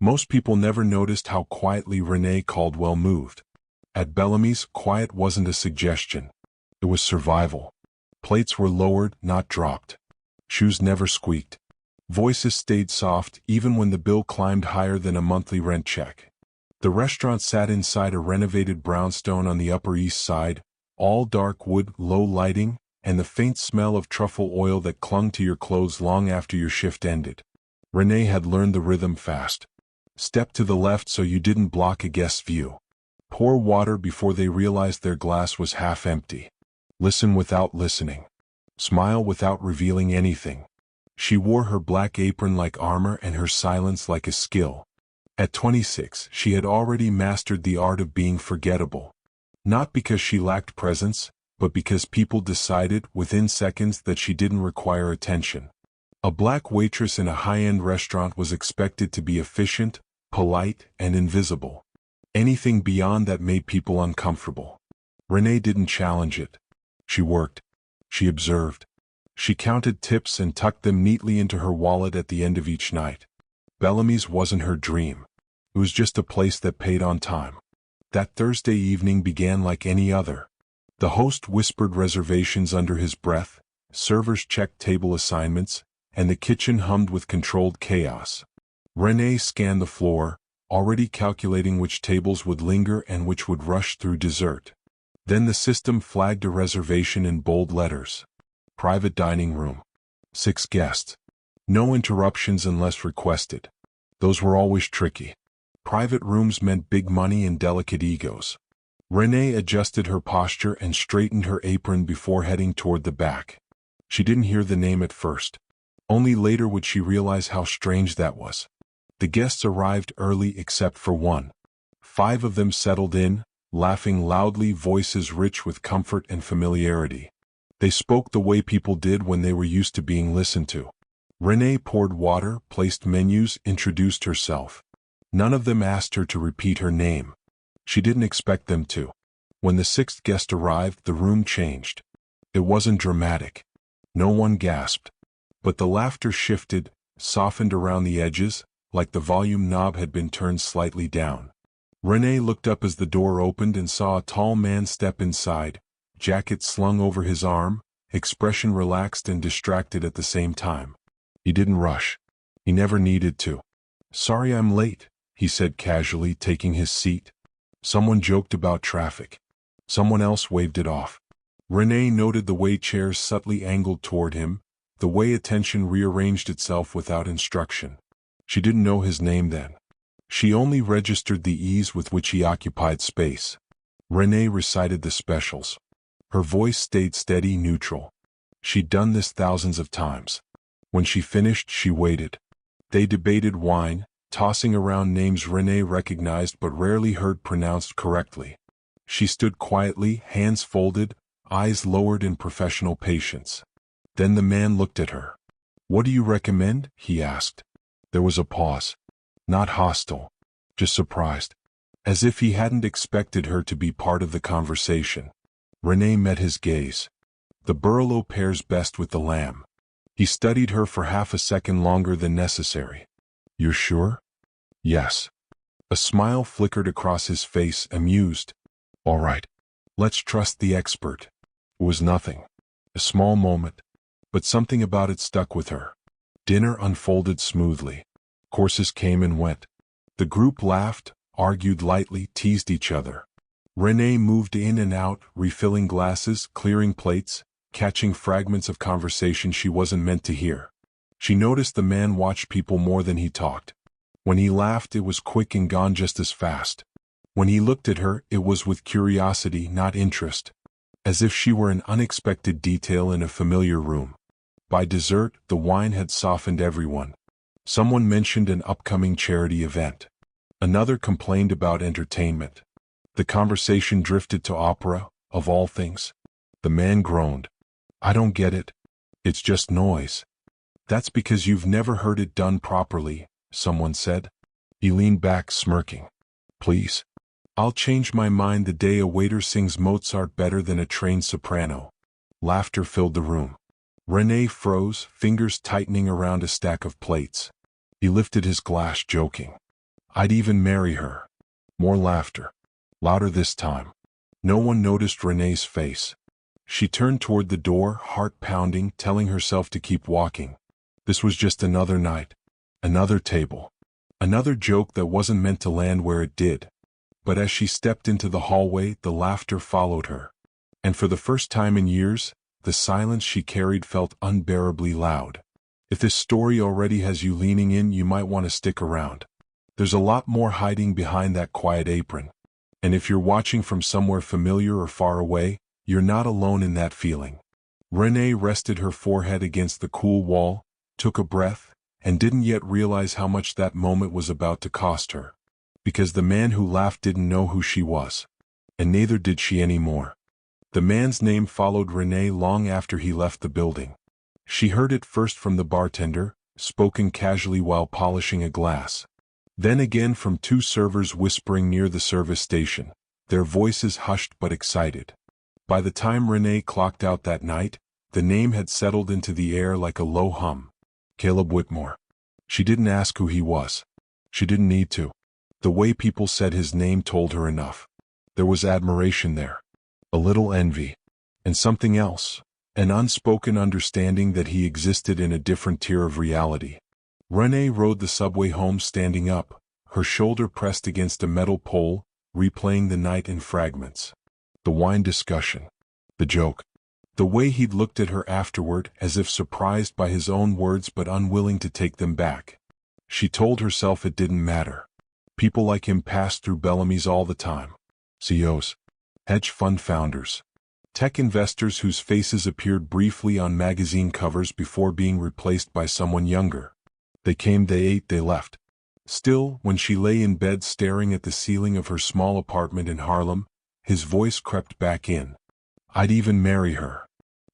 Most people never noticed how quietly Renee Caldwell moved. At Bellamy's, quiet wasn't a suggestion. It was survival. Plates were lowered, not dropped. Shoes never squeaked. Voices stayed soft even when the bill climbed higher than a monthly rent check. The restaurant sat inside a renovated brownstone on the Upper East Side, all dark wood, low lighting, and the faint smell of truffle oil that clung to your clothes long after your shift ended. Renee had learned the rhythm fast. Step to the left so you didn't block a guest's view. Pour water before they realized their glass was half empty. Listen without listening. Smile without revealing anything. She wore her black apron like armor and her silence like a skill. At 26, she had already mastered the art of being forgettable. Not because she lacked presence, but because people decided within seconds that she didn't require attention. A black waitress in a high-end restaurant was expected to be efficient, polite, and invisible. Anything beyond that made people uncomfortable. Renee didn't challenge it. She worked. She observed. She counted tips and tucked them neatly into her wallet at the end of each night. Bellamy's wasn't her dream. It was just a place that paid on time. That Thursday evening began like any other. The host whispered reservations under his breath, servers checked table assignments, and the kitchen hummed with controlled chaos. Renee scanned the floor, already calculating which tables would linger and which would rush through dessert. Then the system flagged a reservation in bold letters. Private dining room. 6 guests. No interruptions unless requested. Those were always tricky. Private rooms meant big money and delicate egos. Renee adjusted her posture and straightened her apron before heading toward the back. She didn't hear the name at first. Only later would she realize how strange that was. The guests arrived early except for one. 5 of them settled in, laughing loudly, voices rich with comfort and familiarity. They spoke the way people did when they were used to being listened to. Renee poured water, placed menus, introduced herself. None of them asked her to repeat her name. She didn't expect them to. When the 6th guest arrived, the room changed. It wasn't dramatic. No one gasped. But the laughter shifted, softened around the edges, like the volume knob had been turned slightly down. Renee looked up as the door opened and saw a tall man step inside, jacket slung over his arm, expression relaxed and distracted at the same time. He didn't rush. He never needed to. "Sorry I'm late," he said casually, taking his seat. Someone joked about traffic. Someone else waved it off. Renee noted the way chairs subtly angled toward him, the way attention rearranged itself without instruction. She didn't know his name then. She only registered the ease with which he occupied space. Renee recited the specials. Her voice stayed steady, neutral. She'd done this thousands of times. When she finished, she waited. They debated wine, tossing around names Renee recognized but rarely heard pronounced correctly. She stood quietly, hands folded, eyes lowered in professional patience. Then the man looked at her. "What do you recommend?" he asked. There was a pause. Not hostile, just surprised. As if he hadn't expected her to be part of the conversation. Renee met his gaze. The burlo pairs best with the lamb. He studied her for half a second longer than necessary. "You're sure?" "Yes." A smile flickered across his face, amused. "All right. Let's trust the expert." It was nothing. A small moment. But something about it stuck with her. Dinner unfolded smoothly. Courses came and went. The group laughed, argued lightly, teased each other. Renee moved in and out, refilling glasses, clearing plates, catching fragments of conversation she wasn't meant to hear. She noticed the man watched people more than he talked. When he laughed, it was quick and gone just as fast. When he looked at her, it was with curiosity, not interest. As if she were an unexpected detail in a familiar room. By dessert, the wine had softened everyone. Someone mentioned an upcoming charity event. Another complained about entertainment. The conversation drifted to opera, of all things. The man groaned. "I don't get it. It's just noise." "That's because you've never heard it done properly," someone said. He leaned back, smirking. "Please. I'll change my mind the day a waiter sings Mozart better than a trained soprano." Laughter filled the room. Renee froze, fingers tightening around a stack of plates. He lifted his glass, joking. I'd even marry her. More laughter. Louder this time. No one noticed Renee's face. She turned toward the door, heart pounding, telling herself to keep walking. This was just another night. Another table. Another joke that wasn't meant to land where it did. But as she stepped into the hallway, the laughter followed her. And for the first time in years, the silence she carried felt unbearably loud. If this story already has you leaning in, you might want to stick around. There's a lot more hiding behind that quiet apron. And if you're watching from somewhere familiar or far away, you're not alone in that feeling. Renee rested her forehead against the cool wall, took a breath, and didn't yet realize how much that moment was about to cost her. Because the man who laughed didn't know who she was. And neither did she anymore. The man's name followed Renee long after he left the building. She heard it first from the bartender, spoken casually while polishing a glass. Then again from two servers whispering near the service station, their voices hushed but excited. By the time Renee clocked out that night, the name had settled into the air like a low hum. Caleb Whitmore. She didn't ask who he was. She didn't need to. The way people said his name told her enough. There was admiration there. A little envy. And something else. An unspoken understanding that he existed in a different tier of reality. Renee rode the subway home standing up, her shoulder pressed against a metal pole, replaying the night in fragments. The wine discussion. The joke. The way he'd looked at her afterward, as if surprised by his own words but unwilling to take them back. She told herself it didn't matter. People like him passed through Bellamy's all the time. CEOs. Hedge fund founders. Tech investors whose faces appeared briefly on magazine covers before being replaced by someone younger. They came, they ate, they left. Still, when she lay in bed staring at the ceiling of her small apartment in Harlem, his voice crept back in. I'd even marry her.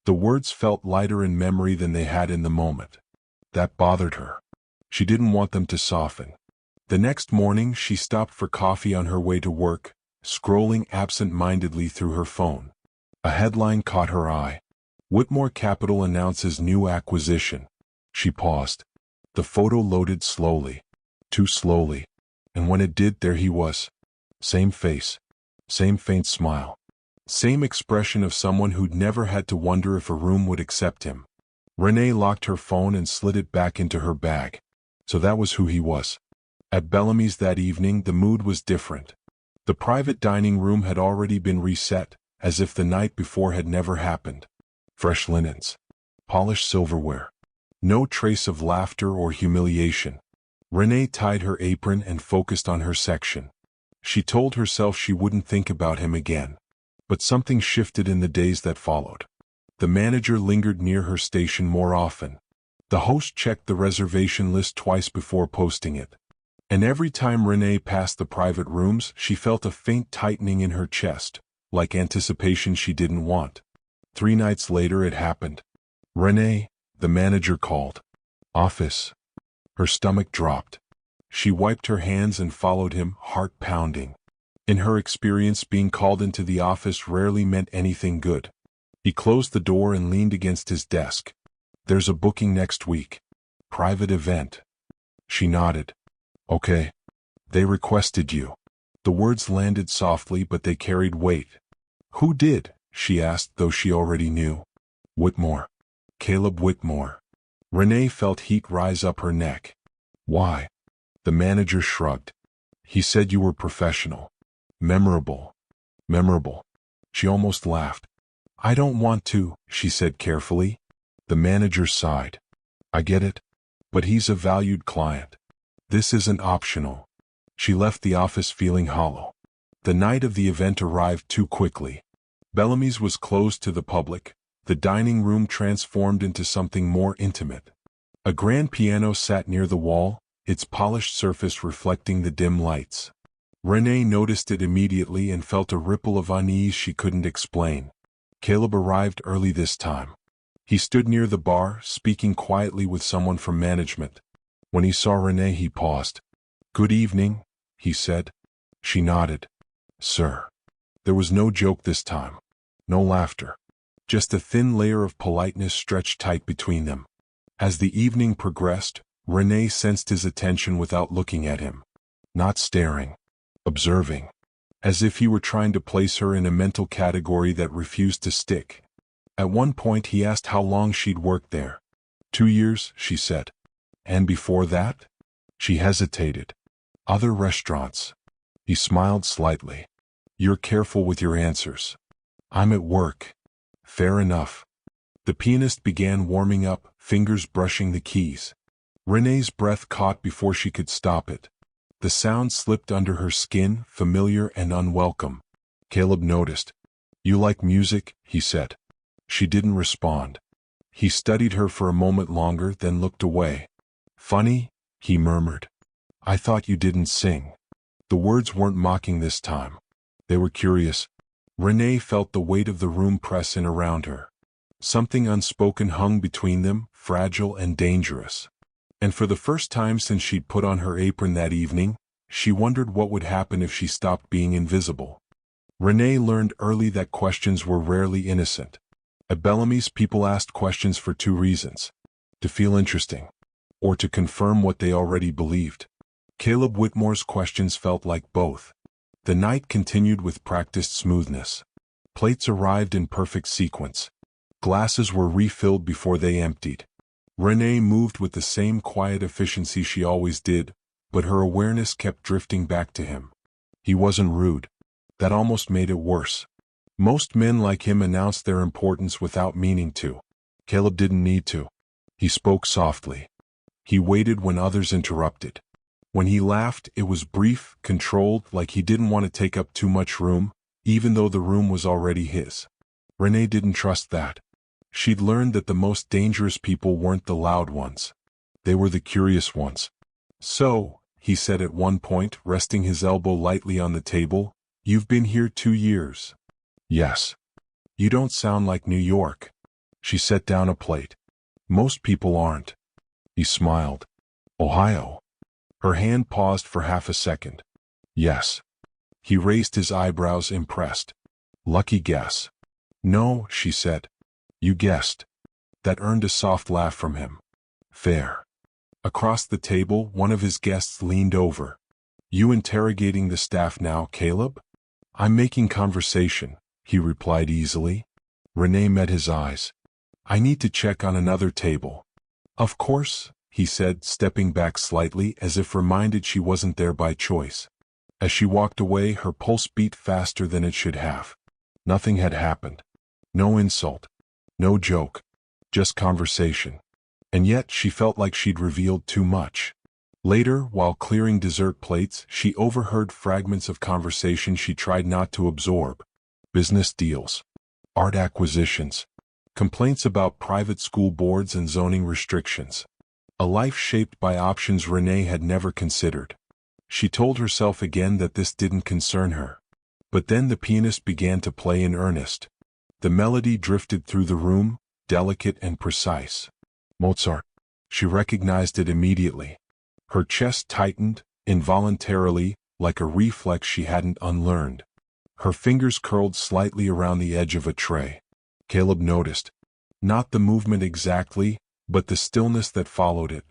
The words felt lighter in memory than they had in the moment. That bothered her. She didn't want them to soften. The next morning, she stopped for coffee on her way to work, scrolling absent-mindedly through her phone. A headline caught her eye. Whitmore Capital announces new acquisition. She paused. The photo loaded slowly. Too slowly. And when it did, there he was. Same face. Same faint smile. Same expression of someone who'd never had to wonder if a room would accept him. Renee locked her phone and slid it back into her bag. So that was who he was. At Bellamy's that evening, the mood was different. The private dining room had already been reset, as if the night before had never happened. Fresh linens. Polished silverware. No trace of laughter or humiliation. Renee tied her apron and focused on her section. She told herself she wouldn't think about him again. But something shifted in the days that followed. The manager lingered near her station more often. The host checked the reservation list twice before posting it. And every time Renee passed the private rooms, she felt a faint tightening in her chest, like anticipation she didn't want. 3 nights later it happened. Renee, the manager called. Office. Her stomach dropped. She wiped her hands and followed him, heart pounding. In her experience, being called into the office rarely meant anything good. He closed the door and leaned against his desk. There's a booking next week. Private event. She nodded. Okay. They requested you. The words landed softly, but they carried weight. Who did? She asked, though she already knew. Whitmore. Caleb Whitmore. Renee felt heat rise up her neck. Why? The manager shrugged. He said you were professional. Memorable. Memorable. She almost laughed. I don't want to, she said carefully. The manager sighed. I get it. But he's a valued client. This isn't optional. She left the office feeling hollow. The night of the event arrived too quickly. Bellamy's was closed to the public. The dining room transformed into something more intimate. A grand piano sat near the wall, its polished surface reflecting the dim lights. Renee noticed it immediately and felt a ripple of unease she couldn't explain. Caleb arrived early this time. He stood near the bar, speaking quietly with someone from management. When he saw Renee, he paused. Good evening, he said. She nodded. Sir. There was no joke this time. No laughter. Just a thin layer of politeness stretched tight between them. As the evening progressed, Renee sensed his attention without looking at him. not staring, observing, as if he were trying to place her in a mental category that refused to stick. At one point he asked how long she'd worked there. 2 years, she said. And before that? She hesitated. Other restaurants. He smiled slightly. You're careful with your answers. I'm at work. Fair enough. The pianist began warming up, fingers brushing the keys. Renee's breath caught before she could stop it. The sound slipped under her skin, familiar and unwelcome. Caleb noticed. You like music, he said. She didn't respond. He studied her for a moment longer, then looked away. Funny, he murmured. I thought you didn't sing. The words weren't mocking this time. They were curious. Renee felt the weight of the room press in around her. Something unspoken hung between them, fragile and dangerous. And for the first time since she'd put on her apron that evening, she wondered what would happen if she stopped being invisible. Renee learned early that questions were rarely innocent. At Bellamy's, people asked questions for two reasons: to feel interesting, or to confirm what they already believed. Caleb Whitmore's questions felt like both. The night continued with practiced smoothness. Plates arrived in perfect sequence. Glasses were refilled before they emptied. Renee moved with the same quiet efficiency she always did, but her awareness kept drifting back to him. He wasn't rude. That almost made it worse. Most men like him announced their importance without meaning to. Caleb didn't need to. He spoke softly. He waited when others interrupted. When he laughed, it was brief, controlled, like he didn't want to take up too much room, even though the room was already his. Renee didn't trust that. She'd learned that the most dangerous people weren't the loud ones. They were the curious ones. So, he said at one point, resting his elbow lightly on the table, you've been here 2 years. Yes. You don't sound like New York. She set down a plate. Most people aren't. He smiled. Ohio. Her hand paused for half a second. Yes. He raised his eyebrows, impressed. Lucky guess. No, she said. You guessed. That earned a soft laugh from him. Fair. Across the table, one of his guests leaned over. You interrogating the staff now, Caleb? I'm making conversation, he replied easily. Renee met his eyes. I need to check on another table. Of course, he said, stepping back slightly as if reminded she wasn't there by choice. As she walked away, her pulse beat faster than it should have. Nothing had happened. No insult. No joke. Just conversation. And yet she felt like she'd revealed too much. Later, while clearing dessert plates, she overheard fragments of conversation she tried not to absorb. Business deals. Art acquisitions. Complaints about private school boards and zoning restrictions. A life shaped by options Renee had never considered. She told herself again that this didn't concern her. But then the pianist began to play in earnest. The melody drifted through the room, delicate and precise. Mozart. She recognized it immediately. Her chest tightened, involuntarily, like a reflex she hadn't unlearned. Her fingers curled slightly around the edge of a tray. Caleb noticed. Not the movement exactly, but the stillness that followed it.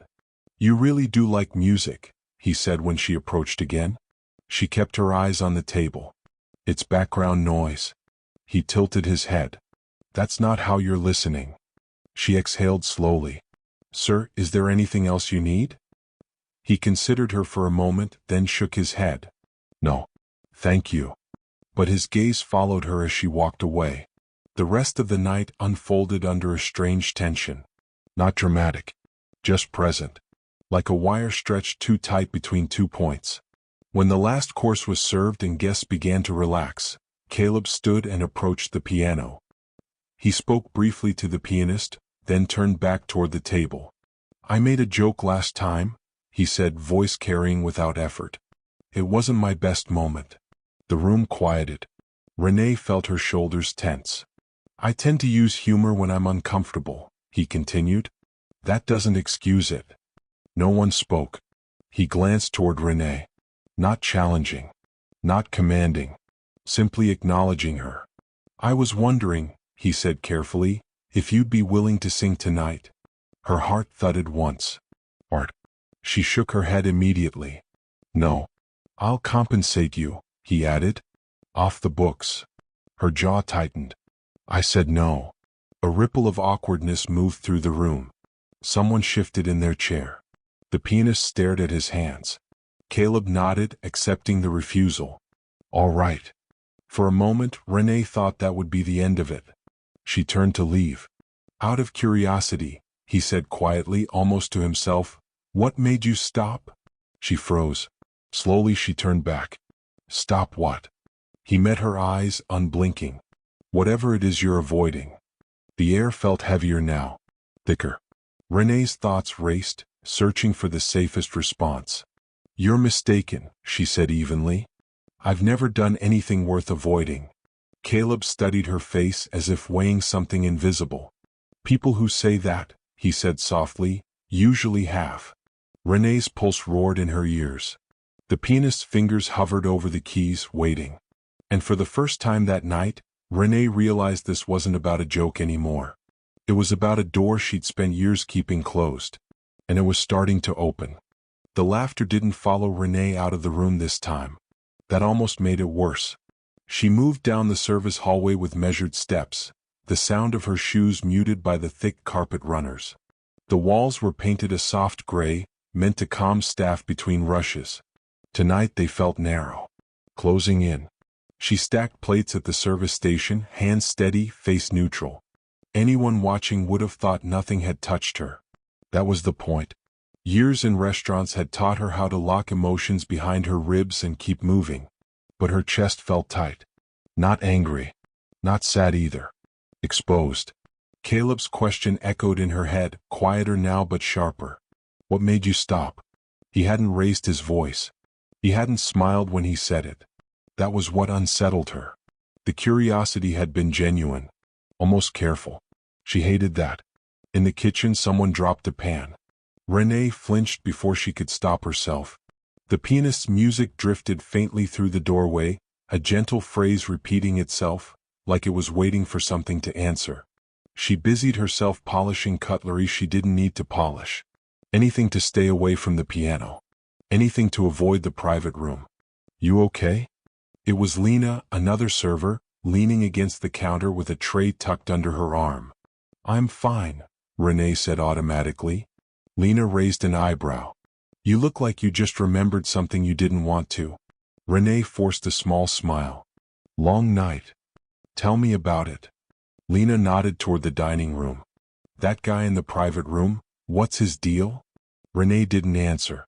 You really do like music, he said when she approached again. She kept her eyes on the table. It's background noise. He tilted his head. That's not how you're listening. She exhaled slowly. Sir, is there anything else you need? He considered her for a moment, then shook his head. No. Thank you. But his gaze followed her as she walked away. The rest of the night unfolded under a strange tension. Not dramatic. Just present. Like a wire stretched too tight between 2 points. When the last course was served and guests began to relax, Caleb stood and approached the piano. He spoke briefly to the pianist, then turned back toward the table. I made a joke last time, he said, voice carrying without effort. It wasn't my best moment. The room quieted. Renee felt her shoulders tense. I tend to use humor when I'm uncomfortable, he continued. That doesn't excuse it. No one spoke. He glanced toward Renee. Not challenging. Not commanding. Simply acknowledging her. I was wondering, he said carefully, if you'd be willing to sing tonight. Her heart thudded once. Art. She shook her head immediately. No. I'll compensate you, he added. Off the books. Her jaw tightened. I said no. A ripple of awkwardness moved through the room. Someone shifted in their chair. The pianist stared at his hands. Caleb nodded, accepting the refusal. All right. For a moment, Renee thought that would be the end of it. She turned to leave. Out of curiosity, he said quietly, almost to himself, what made you stop? She froze. Slowly she turned back. Stop what? He met her eyes, unblinking. Whatever it is you're avoiding. The air felt heavier now. Thicker. Renee's thoughts raced, searching for the safest response. You're mistaken, she said evenly. I've never done anything worth avoiding. Caleb studied her face as if weighing something invisible. People who say that, he said softly, usually have. Renee's pulse roared in her ears. The pianist's fingers hovered over the keys, waiting. And for the first time that night, Renee realized this wasn't about a joke anymore. It was about a door she'd spent years keeping closed. And it was starting to open. The laughter didn't follow Renee out of the room this time. That almost made it worse. She moved down the service hallway with measured steps, the sound of her shoes muted by the thick carpet runners. The walls were painted a soft gray, meant to calm staff between rushes. Tonight they felt narrow. Closing in. She stacked plates at the service station, hands steady, face neutral. Anyone watching would have thought nothing had touched her. That was the point. Years in restaurants had taught her how to lock emotions behind her ribs and keep moving. But her chest felt tight. Not angry. Not sad either. Exposed. Caleb's question echoed in her head, quieter now but sharper. What made you stop? He hadn't raised his voice. He hadn't smiled when he said it. That was what unsettled her. The curiosity had been genuine. Almost careful. She hated that. In the kitchen someone dropped a pan. Renee flinched before she could stop herself. The pianist's music drifted faintly through the doorway, a gentle phrase repeating itself, like it was waiting for something to answer. She busied herself polishing cutlery she didn't need to polish. Anything to stay away from the piano. Anything to avoid the private room. You okay? It was Lena, another server, leaning against the counter with a tray tucked under her arm. I'm fine, Renee said automatically. Lena raised an eyebrow. You look like you just remembered something you didn't want to. Renee forced a small smile. Long night. Tell me about it. Lena nodded toward the dining room. That guy in the private room, what's his deal? Renee didn't answer.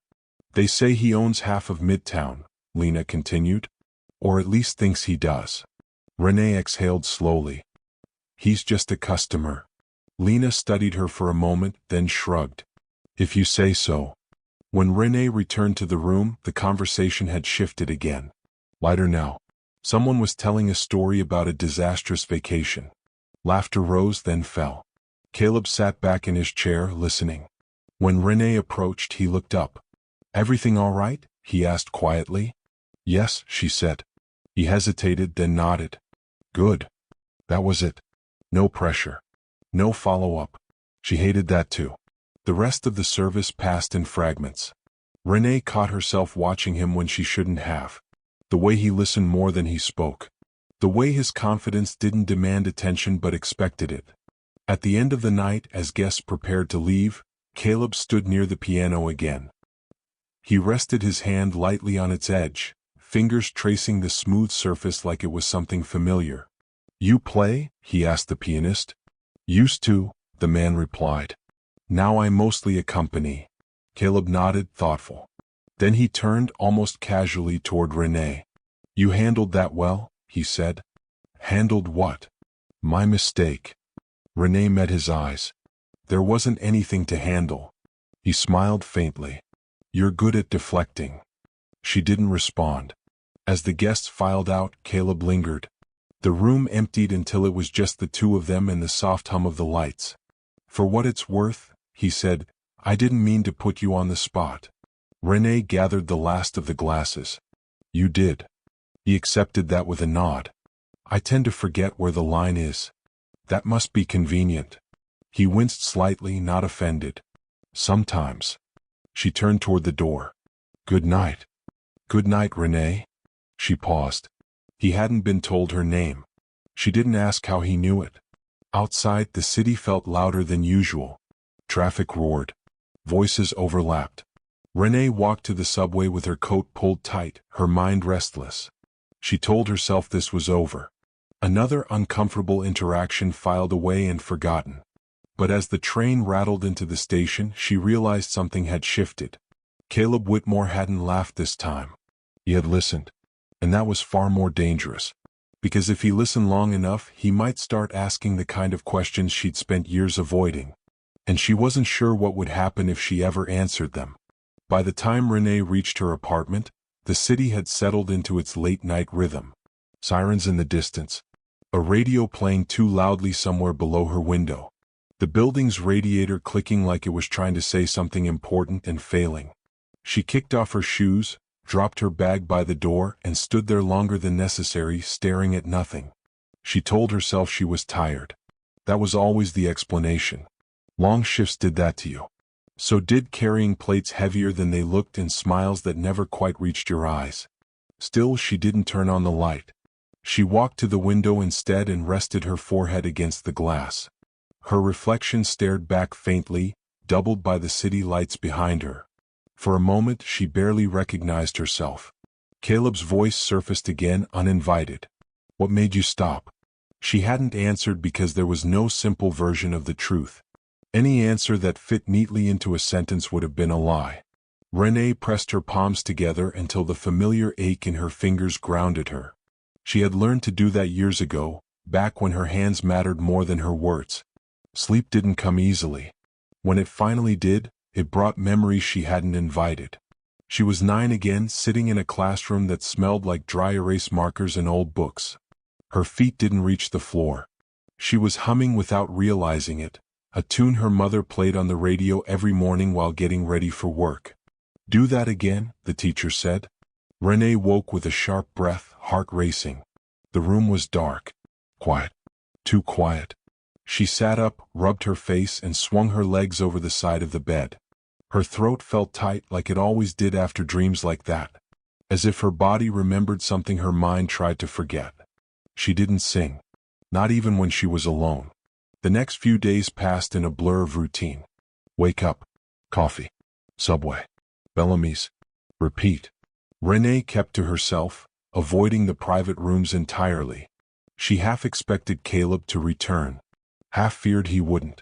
They say he owns half of Midtown, Lena continued. Or at least thinks he does. Renee exhaled slowly. He's just a customer. Lena studied her for a moment, then shrugged. If you say so. When Renee returned to the room, the conversation had shifted again. Lighter now. Someone was telling a story about a disastrous vacation. Laughter rose, then fell. Caleb sat back in his chair, listening. When Renee approached, he looked up. Everything all right? He asked quietly. Yes, she said. He hesitated, then nodded. Good. That was it. No pressure. No follow-up. She hated that too. The rest of the service passed in fragments. Renee caught herself watching him when she shouldn't have. The way he listened more than he spoke. The way his confidence didn't demand attention but expected it. At the end of the night, as guests prepared to leave, Caleb stood near the piano again. He rested his hand lightly on its edge, fingers tracing the smooth surface like it was something familiar. You play? He asked the pianist. Used to, the man replied. Now I mostly accompany. Caleb nodded, thoughtful. Then he turned almost casually toward Renee. You handled that well, he said. Handled what? My mistake. Renee met his eyes. There wasn't anything to handle. He smiled faintly. You're good at deflecting. She didn't respond. As the guests filed out, Caleb lingered. The room emptied until it was just the two of them and the soft hum of the lights. For what it's worth, he said, I didn't mean to put you on the spot. Renee gathered the last of the glasses. You did. He accepted that with a nod. I tend to forget where the line is. That must be convenient. He winced slightly, not offended. Sometimes. She turned toward the door. Good night. Good night, Renee. She paused. He hadn't been told her name. She didn't ask how he knew it. Outside, the city felt louder than usual. Traffic roared. Voices overlapped. Renee walked to the subway with her coat pulled tight, her mind restless. She told herself this was over. Another uncomfortable interaction filed away and forgotten. But as the train rattled into the station, she realized something had shifted. Caleb Whitmore hadn't laughed this time. He had listened. And that was far more dangerous. Because if he listened long enough, he might start asking the kind of questions she'd spent years avoiding. And she wasn't sure what would happen if she ever answered them. By the time Renee reached her apartment, the city had settled into its late-night rhythm. Sirens in the distance. A radio playing too loudly somewhere below her window. The building's radiator clicking like it was trying to say something important and failing. She kicked off her shoes, dropped her bag by the door, and stood there longer than necessary, staring at nothing. She told herself she was tired. That was always the explanation. Long shifts did that to you. So did carrying plates heavier than they looked and smiles that never quite reached your eyes. Still, she didn't turn on the light. She walked to the window instead and rested her forehead against the glass. Her reflection stared back faintly, doubled by the city lights behind her. For a moment, she barely recognized herself. Caleb's voice surfaced again, uninvited. What made you stop? She hadn't answered because there was no simple version of the truth. Any answer that fit neatly into a sentence would have been a lie. Renee pressed her palms together until the familiar ache in her fingers grounded her. She had learned to do that years ago, back when her hands mattered more than her words. Sleep didn't come easily. When it finally did, it brought memories she hadn't invited. She was 9 again, sitting in a classroom that smelled like dry erase markers and old books. Her feet didn't reach the floor. She was humming without realizing it, a tune her mother played on the radio every morning while getting ready for work. Do that again, the teacher said. Renee woke with a sharp breath, heart racing. The room was dark. Quiet. Too quiet. She sat up, rubbed her face, and swung her legs over the side of the bed. Her throat felt tight like it always did after dreams like that. As if her body remembered something her mind tried to forget. She didn't sing. Not even when she was alone. The next few days passed in a blur of routine. Wake up. Coffee. Subway. Bellamy's. Repeat. Renee kept to herself, avoiding the private rooms entirely. She half expected Caleb to return. Half feared he wouldn't.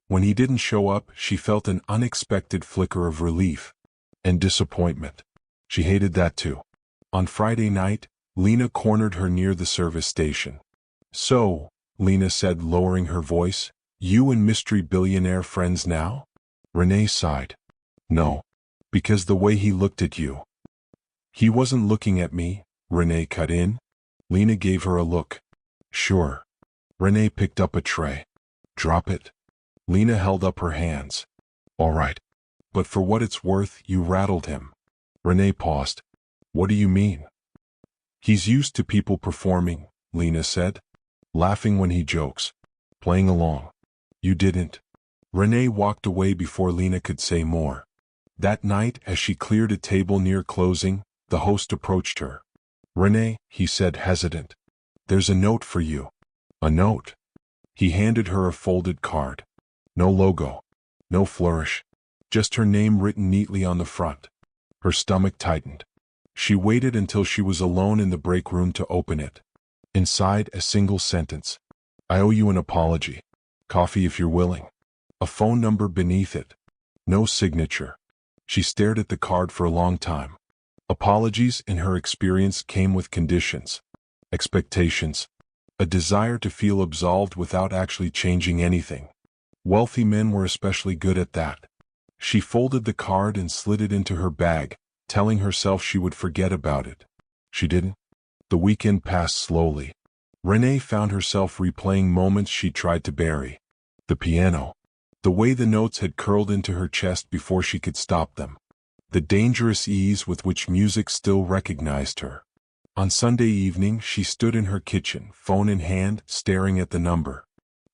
When he didn't show up, she felt an unexpected flicker of relief. And disappointment. She hated that too. On Friday night, Lena cornered her near the service station. So, Lena said, lowering her voice, you and Mystery Billionaire friends now? Renee sighed. No. Because the way he looked at you. He wasn't looking at me, Renee cut in. Lena gave her a look. Sure. Renee picked up a tray. Drop it. Lena held up her hands. All right. But for what it's worth, you rattled him. Renee paused. What do you mean? He's used to people performing, Lena said. Laughing when he jokes. Playing along. You didn't. Renee walked away before Lena could say more. That night, as she cleared a table near closing, the host approached her. Renee, he said, hesitant. There's a note for you. A note? He handed her a folded card. No logo. No flourish. Just her name written neatly on the front. Her stomach tightened. She waited until she was alone in the break room to open it. Inside, a single sentence. I owe you an apology. Coffee if you're willing. A phone number beneath it. No signature. She stared at the card for a long time. Apologies, in her experience, came with conditions. Expectations. A desire to feel absolved without actually changing anything. Wealthy men were especially good at that. She folded the card and slid it into her bag, telling herself she would forget about it. She didn't. The weekend passed slowly. Renee found herself replaying moments she tried to bury. The piano. The way the notes had curled into her chest before she could stop them. The dangerous ease with which music still recognized her. On Sunday evening, she stood in her kitchen, phone in hand, staring at the number.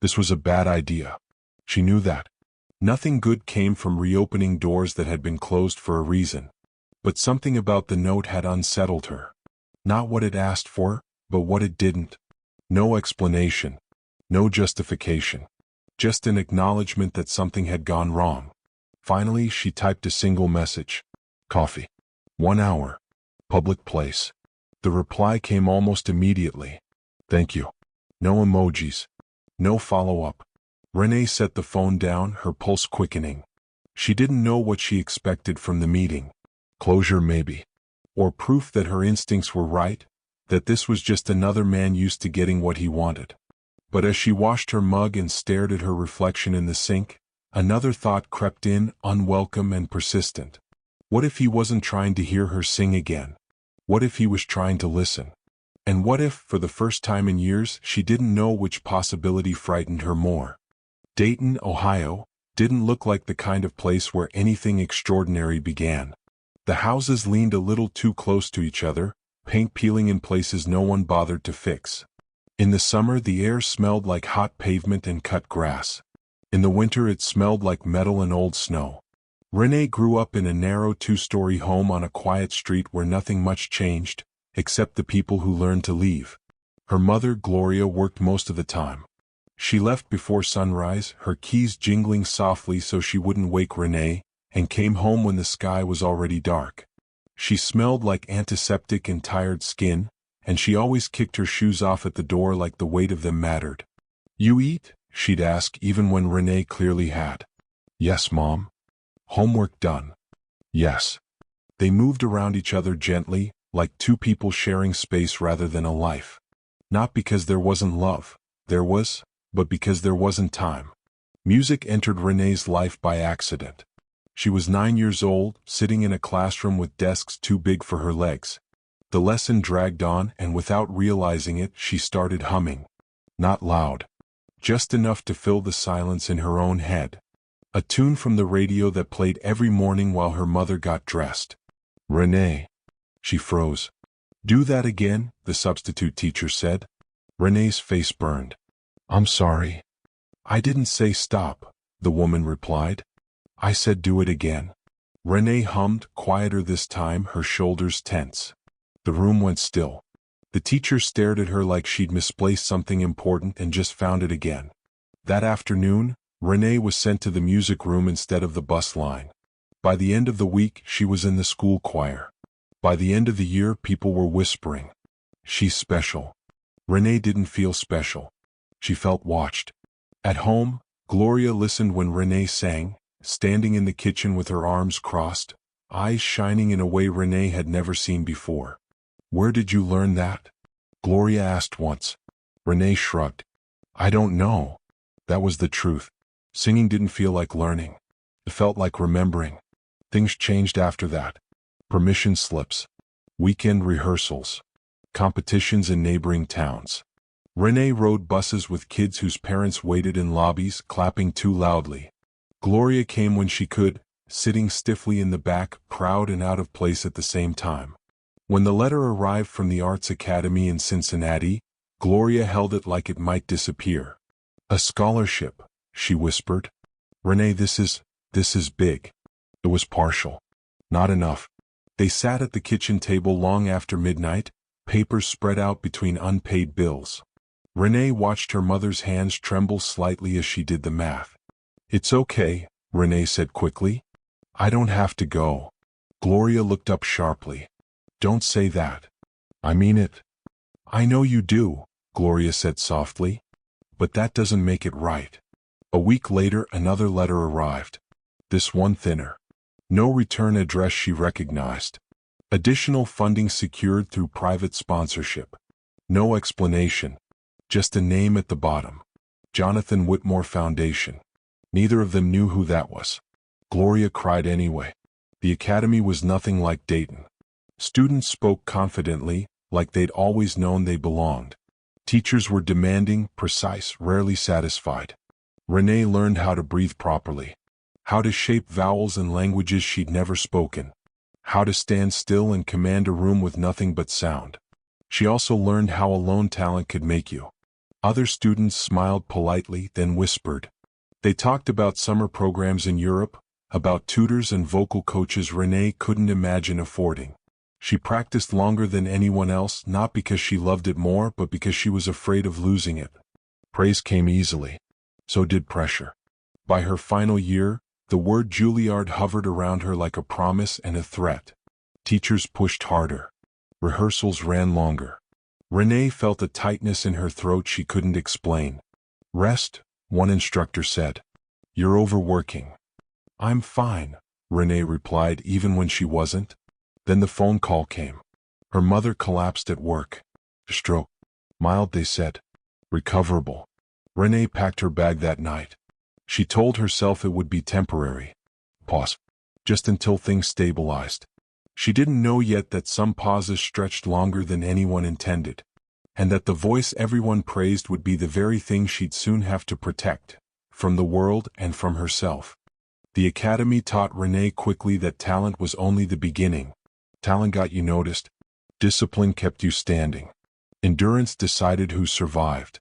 This was a bad idea. She knew that. Nothing good came from reopening doors that had been closed for a reason. But something about the note had unsettled her. Not what it asked for, but what it didn't. No explanation. No justification. Just an acknowledgement that something had gone wrong. Finally, she typed a single message. Coffee. 1 hour. Public place. The reply came almost immediately. Thank you. No emojis. No follow-up. Renee set the phone down, her pulse quickening. She didn't know what she expected from the meeting. Closure maybe. Or proof that her instincts were right, that this was just another man used to getting what he wanted. But as she washed her mug and stared at her reflection in the sink, another thought crept in, unwelcome and persistent. What if he wasn't trying to hear her sing again? What if he was trying to listen? And what if, for the first time in years, she didn't know which possibility frightened her more? Dayton, Ohio, didn't look like the kind of place where anything extraordinary began. The houses leaned a little too close to each other, paint peeling in places no one bothered to fix. In the summer, the air smelled like hot pavement and cut grass. In the winter, it smelled like metal and old snow. Renee grew up in a narrow 2-story home on a quiet street where nothing much changed, except the people who learned to leave. Her mother, Gloria, worked most of the time. She left before sunrise, her keys jingling softly so she wouldn't wake Renee, and came home when the sky was already dark. She smelled like antiseptic and tired skin, and she always kicked her shoes off at the door like the weight of them mattered. You eat? She'd ask even when Renee clearly had. Yes, Mom. Homework done. Yes. They moved around each other gently, like two people sharing space rather than a life. Not because there wasn't love, there was, but because there wasn't time. Music entered Renee's life by accident. She was 9 years old, sitting in a classroom with desks too big for her legs. The lesson dragged on, and without realizing it, she started humming. Not loud. Just enough to fill the silence in her own head. A tune from the radio that played every morning while her mother got dressed. Renee. She froze. Do that again, the substitute teacher said. Renee's face burned. I'm sorry. I didn't say stop, the woman replied. I said do it again. Renee hummed, quieter this time, her shoulders tense. The room went still. The teacher stared at her like she'd misplaced something important and just found it again. That afternoon, Renee was sent to the music room instead of the bus line. By the end of the week, she was in the school choir. By the end of the year, people were whispering. She's special. Renee didn't feel special. She felt watched. At home, Gloria listened when Renee sang, standing in the kitchen with her arms crossed, eyes shining in a way Renee had never seen before. Where did you learn that? Gloria asked once. Renee shrugged. I don't know. That was the truth. Singing didn't feel like learning. It felt like remembering. Things changed after that. Permission slips. Weekend rehearsals. Competitions in neighboring towns. Renee rode buses with kids whose parents waited in lobbies, clapping too loudly. Gloria came when she could, sitting stiffly in the back, proud and out of place at the same time. When the letter arrived from the Arts Academy in Cincinnati, Gloria held it like it might disappear. A scholarship, she whispered. Renee, this is big. It was partial. Not enough. They sat at the kitchen table long after midnight, papers spread out between unpaid bills. Renee watched her mother's hands tremble slightly as she did the math. It's okay, Renee said quickly. I don't have to go. Gloria looked up sharply. Don't say that. I mean it. I know you do, Gloria said softly. But that doesn't make it right. A week later, another letter arrived. This one thinner. No return address she recognized. Additional funding secured through private sponsorship. No explanation. Just a name at the bottom. Jonathan Whitmore Foundation. Neither of them knew who that was. Gloria cried anyway. The academy was nothing like Dayton. Students spoke confidently, like they'd always known they belonged. Teachers were demanding, precise, rarely satisfied. Renee learned how to breathe properly. How to shape vowels in languages she'd never spoken. How to stand still and command a room with nothing but sound. She also learned how alone talent could make you. Other students smiled politely, then whispered. They talked about summer programs in Europe, about tutors and vocal coaches Renee couldn't imagine affording. She practiced longer than anyone else, not because she loved it more, but because she was afraid of losing it. Praise came easily. So did pressure. By her final year, the word Juilliard hovered around her like a promise and a threat. Teachers pushed harder. Rehearsals ran longer. Renee felt a tightness in her throat she couldn't explain. "Rest," one instructor said. "You're overworking." "I'm fine," Renee replied even when she wasn't. Then the phone call came. Her mother collapsed at work. "Stroke. Mild," they said. "Recoverable." Renee packed her bag that night. She told herself it would be temporary. Pause. Just until things stabilized. She didn't know yet that some pauses stretched longer than anyone intended, and that the voice everyone praised would be the very thing she'd soon have to protect, from the world and from herself. The academy taught Renee quickly that talent was only the beginning. Talent got you noticed. Discipline kept you standing. Endurance decided who survived.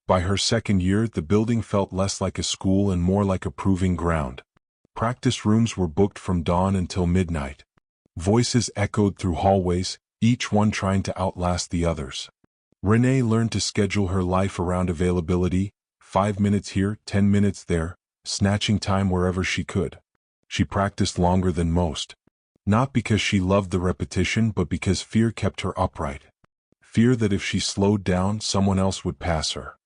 By her second year, the building felt less like a school and more like a proving ground. Practice rooms were booked from dawn until midnight. Voices echoed through hallways, each one trying to outlast the others. Renee learned to schedule her life around availability, 5 minutes here, 10 minutes there, snatching time wherever she could. She practiced longer than most. Not because she loved the repetition, but because fear kept her upright. Fear that if she slowed down, someone else would pass her.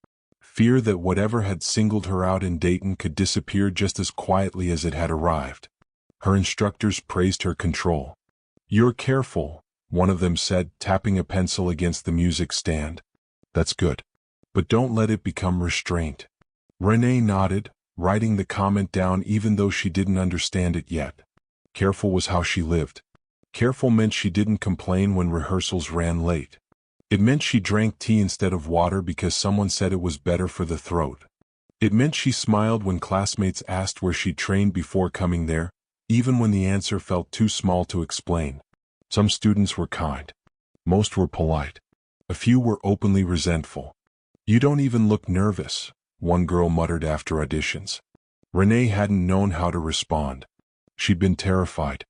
Fear that whatever had singled her out in Dayton could disappear just as quietly as it had arrived. Her instructors praised her control. "You're careful," one of them said, tapping a pencil against the music stand. "That's good. But don't let it become restraint." Renee nodded, writing the comment down even though she didn't understand it yet. Careful was how she lived. Careful meant she didn't complain when rehearsals ran late. It meant she drank tea instead of water because someone said it was better for the throat. It meant she smiled when classmates asked where she trained before coming there, even when the answer felt too small to explain. Some students were kind. Most were polite. A few were openly resentful. "You don't even look nervous," one girl muttered after auditions. Renee hadn't known how to respond. She'd been terrified.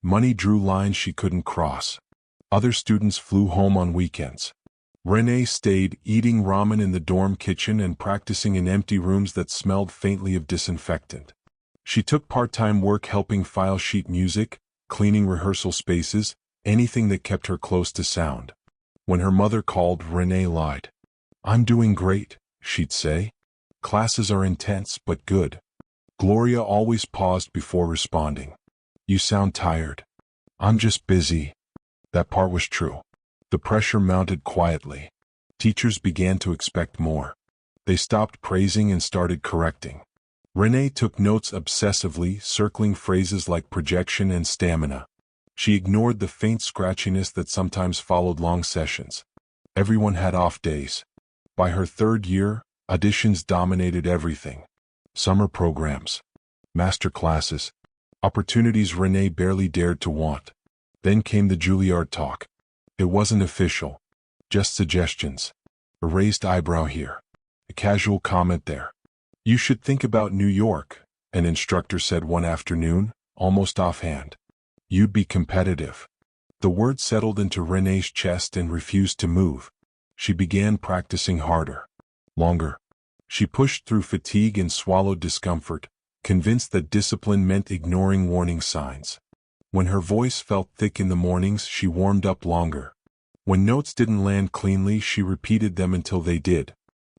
Money drew lines she couldn't cross. Other students flew home on weekends. Renee stayed, eating ramen in the dorm kitchen and practicing in empty rooms that smelled faintly of disinfectant. She took part-time work helping file sheet music, cleaning rehearsal spaces, anything that kept her close to sound. When her mother called, Renee lied. "I'm doing great," she'd say. "Classes are intense, but good." Gloria always paused before responding. "You sound tired." "I'm just busy." That part was true. The pressure mounted quietly. Teachers began to expect more. They stopped praising and started correcting. Renee took notes obsessively, circling phrases like projection and stamina. She ignored the faint scratchiness that sometimes followed long sessions. Everyone had off days. By her third year, auditions dominated everything. Summer programs, master classes, opportunities Renee barely dared to want. Then came the Juilliard talk. It wasn't official, just suggestions. A raised eyebrow here, a casual comment there. "You should think about New York," an instructor said one afternoon, almost offhand. "You'd be competitive." The word settled into Renee's chest and refused to move. She began practicing harder, longer. She pushed through fatigue and swallowed discomfort, convinced that discipline meant ignoring warning signs. When her voice felt thick in the mornings, she warmed up longer. When notes didn't land cleanly, she repeated them until they did.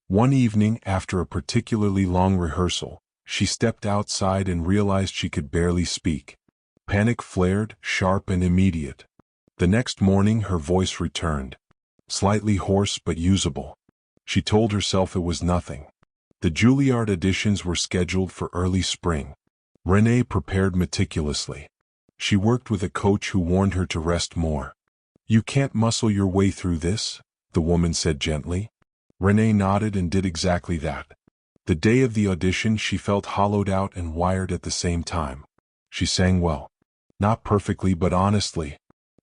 One evening, after a particularly long rehearsal, she stepped outside and realized she could barely speak. Panic flared, sharp and immediate. The next morning, her voice returned. Slightly hoarse but usable. She told herself it was nothing. The Juilliard auditions were scheduled for early spring. Renee prepared meticulously. She worked with a coach who warned her to rest more. "You can't muscle your way through this," the woman said gently. Renee nodded and did exactly that. The day of the audition, she felt hollowed out and wired at the same time. She sang well. Not perfectly but honestly.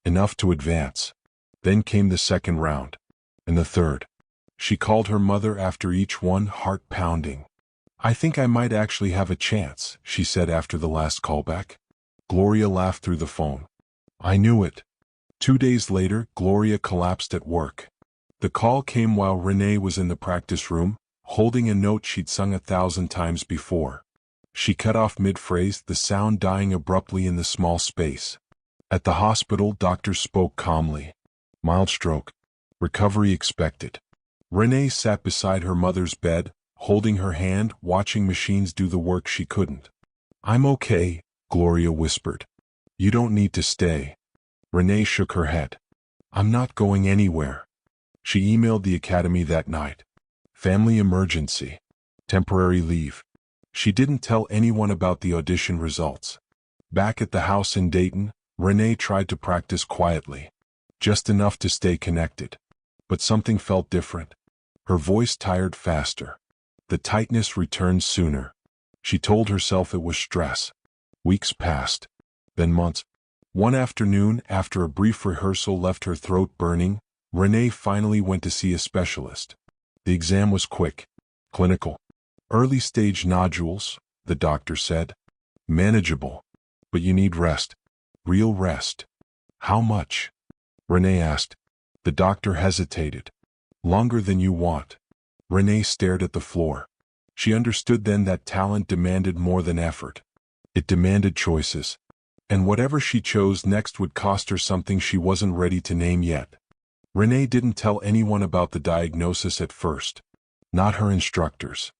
Enough to advance. Then came the second round. And the third. She called her mother after each one, heart pounding. I think I might actually have a chance, she said after the last callback. Gloria laughed through the phone. I knew it. 2 days later, Gloria collapsed at work. The call came while Renee was in the practice room, holding a note she'd sung 1,000 times before. She cut off mid-phrase, the sound dying abruptly in the small space. At the hospital, doctors spoke calmly. Mild stroke. Recovery expected. Renee sat beside her mother's bed, holding her hand, watching machines do the work she couldn't. I'm okay, Gloria whispered. You don't need to stay. Renee shook her head. I'm not going anywhere. She emailed the academy that night. Family emergency. Temporary leave. She didn't tell anyone about the audition results. Back at the house in Dayton, Renee tried to practice quietly. Just enough to stay connected. But something felt different. Her voice tired faster. The tightness returned sooner. She told herself it was stress. Weeks passed. Then months. One afternoon, after a brief rehearsal left her throat burning, Renee finally went to see a specialist. The exam was quick. Clinical. Early-stage nodules, the doctor said. Manageable. But you need rest. Real rest. How much? Renee asked. The doctor hesitated. Longer than you want. Renee stared at the floor. She understood then that talent demanded more than effort. It demanded choices. And whatever she chose next would cost her something she wasn't ready to name yet. Renee didn't tell anyone about the diagnosis at first. Not her instructors.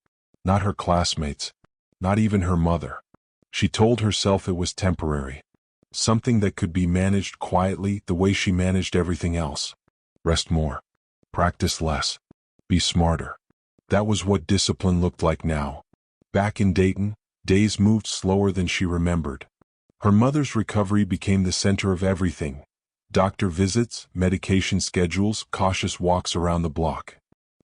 Not her classmates. Not even her mother. She told herself it was temporary. Something that could be managed quietly the way she managed everything else. Rest more. Practice less. Be smarter. That was what discipline looked like now. Back in Dayton, days moved slower than she remembered. Her mother's recovery became the center of everything. Doctor visits, medication schedules, cautious walks around the block.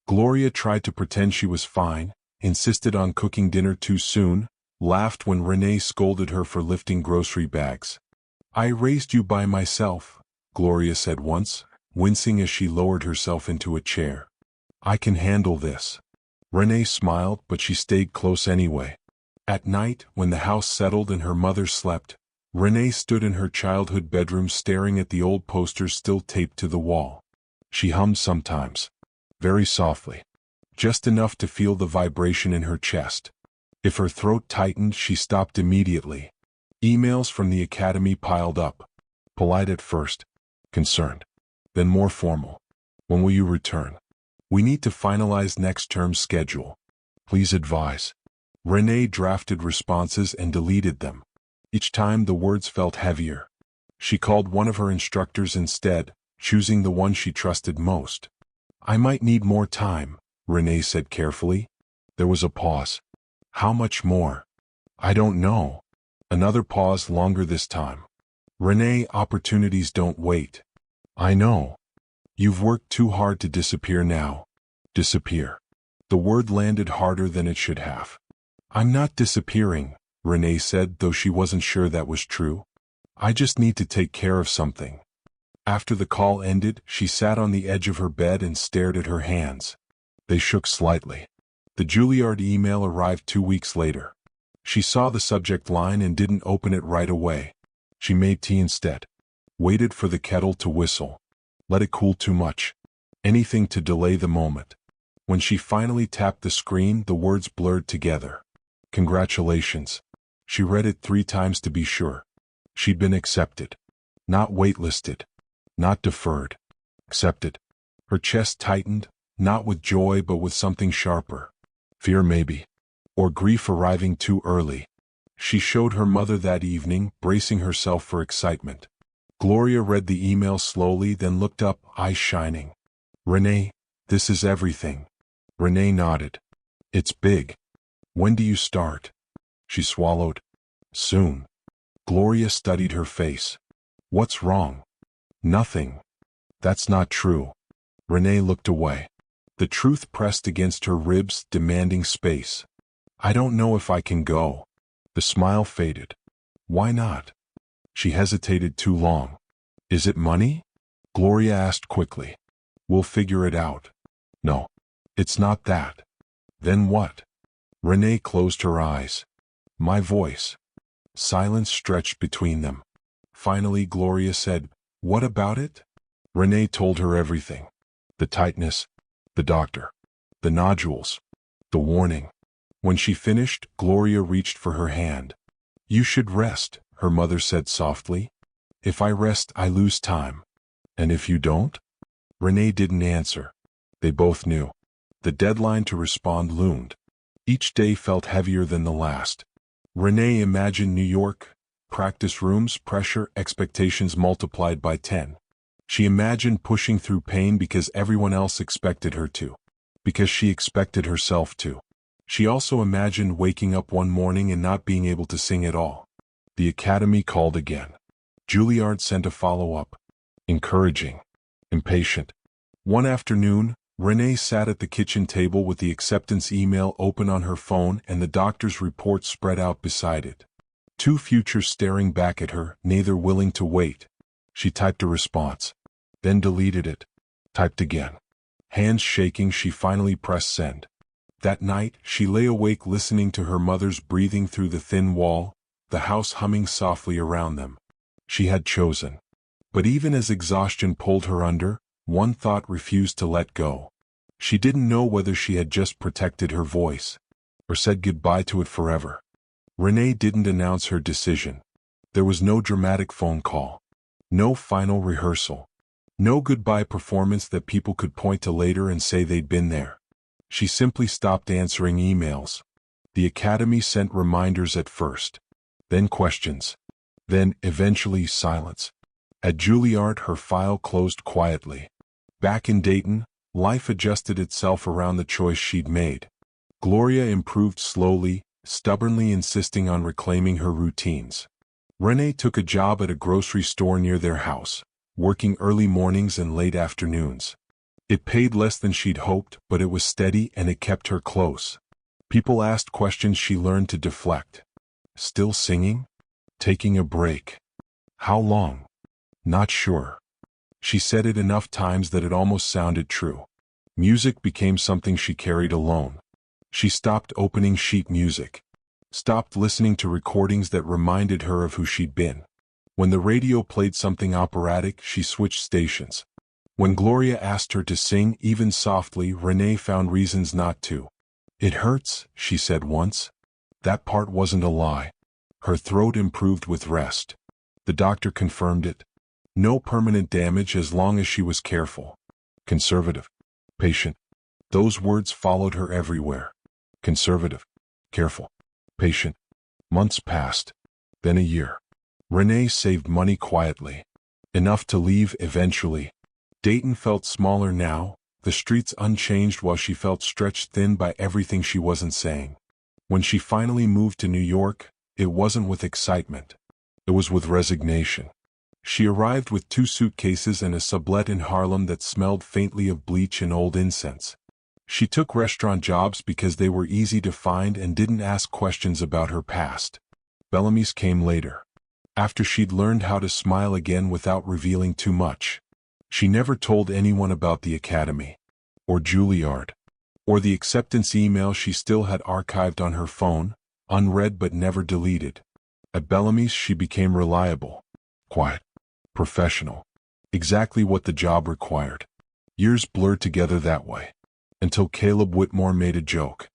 Gloria tried to pretend she was fine, insisted on cooking dinner too soon, laughed when Renee scolded her for lifting grocery bags. I raised you by myself, Gloria said once, wincing as she lowered herself into a chair. I can handle this. Renee smiled, but she stayed close anyway. At night, when the house settled and her mother slept, Renee stood in her childhood bedroom staring at the old posters still taped to the wall. She hummed sometimes. Very softly. Just enough to feel the vibration in her chest. If her throat tightened, she stopped immediately. Emails from the academy piled up. Polite at first. Concerned. Then more formal. When will you return? We need to finalize next term's schedule. Please advise. Renee drafted responses and deleted them. Each time the words felt heavier. She called one of her instructors instead, choosing the one she trusted most. I might need more time, Renee said carefully. There was a pause. How much more? I don't know. Another pause, longer this time. Renee, opportunities don't wait. I know. You've worked too hard to disappear now. Disappear. The word landed harder than it should have. I'm not disappearing, Renee said, though she wasn't sure that was true. I just need to take care of something. After the call ended, she sat on the edge of her bed and stared at her hands. They shook slightly. The Juilliard email arrived 2 weeks later. She saw the subject line and didn't open it right away. She made tea instead. Waited for the kettle to whistle. Let it cool too much. Anything to delay the moment. When she finally tapped the screen, the words blurred together. Congratulations. She read it 3 times to be sure. She'd been accepted. Not waitlisted. Not deferred. Accepted. Her chest tightened, not with joy but with something sharper. Fear maybe. Or grief arriving too early. She showed her mother that evening, bracing herself for excitement. Gloria read the email slowly, then looked up, eyes shining. Renee, this is everything. Renee nodded. It's big. When do you start? She swallowed. Soon. Gloria studied her face. What's wrong? Nothing. That's not true. Renee looked away. The truth pressed against her ribs, demanding space. I don't know if I can go. The smile faded. Why not? She hesitated too long. Is it money? Gloria asked quickly. We'll figure it out. No. It's not that. Then what? Renee closed her eyes. My voice. Silence stretched between them. Finally Gloria said, "What about it?" Renee told her everything. The tightness, the doctor, the nodules, the warning. When she finished, Gloria reached for her hand. "You should rest," her mother said softly. "If I rest, I lose time. And if you don't?" Renee didn't answer. They both knew. The deadline to respond loomed. Each day felt heavier than the last. Renee imagined New York, practice rooms, pressure, expectations multiplied by 10. She imagined pushing through pain because everyone else expected her to. Because she expected herself to. She also imagined waking up one morning and not being able to sing at all. The academy called again. Juilliard sent a follow-up. Encouraging. Impatient. One afternoon, Renee sat at the kitchen table with the acceptance email open on her phone and the doctor's report spread out beside it. Two futures staring back at her, neither willing to wait. She typed a response. Then deleted it. Typed again. Hands shaking, she finally pressed send. That night, she lay awake listening to her mother's breathing through the thin wall, the house humming softly around them. She had chosen. But even as exhaustion pulled her under, one thought refused to let go. She didn't know whether she had just protected her voice, or said goodbye to it forever. Renee didn't announce her decision. There was no dramatic phone call. No final rehearsal. No goodbye performance that people could point to later and say they'd been there. She simply stopped answering emails. The academy sent reminders at first. Then questions. Then, eventually, silence. At Juilliard, her file closed quietly. Back in Dayton, life adjusted itself around the choice she'd made. Gloria improved slowly, stubbornly insisting on reclaiming her routines. Renee took a job at a grocery store near their house, working early mornings and late afternoons. It paid less than she'd hoped, but it was steady and it kept her close. People asked questions, she learned to deflect. Still singing? Taking a break? How long? Not sure. She said it enough times that it almost sounded true. Music became something she carried alone. She stopped opening sheet music. Stopped listening to recordings that reminded her of who she'd been. When the radio played something operatic, she switched stations. When Gloria asked her to sing, even softly, Renee found reasons not to. "It hurts," she said once. That part wasn't a lie. Her throat improved with rest. The doctor confirmed it. No permanent damage as long as she was careful. Conservative. Patient. Those words followed her everywhere. Conservative. Careful. Patient. Months passed. Then a year. Renee saved money quietly. Enough to leave eventually. Dayton felt smaller now, the streets unchanged while she felt stretched thin by everything she wasn't saying. When she finally moved to New York, it wasn't with excitement. It was with resignation. She arrived with 2 suitcases and a sublet in Harlem that smelled faintly of bleach and old incense. She took restaurant jobs because they were easy to find and didn't ask questions about her past. Bellamy's came later. After she'd learned how to smile again without revealing too much. She never told anyone about the academy, or Juilliard, or the acceptance email she still had archived on her phone, unread but never deleted. At Bellamy's she became reliable, quiet, professional, exactly what the job required. Years blurred together that way, until Caleb Whitmore made a joke,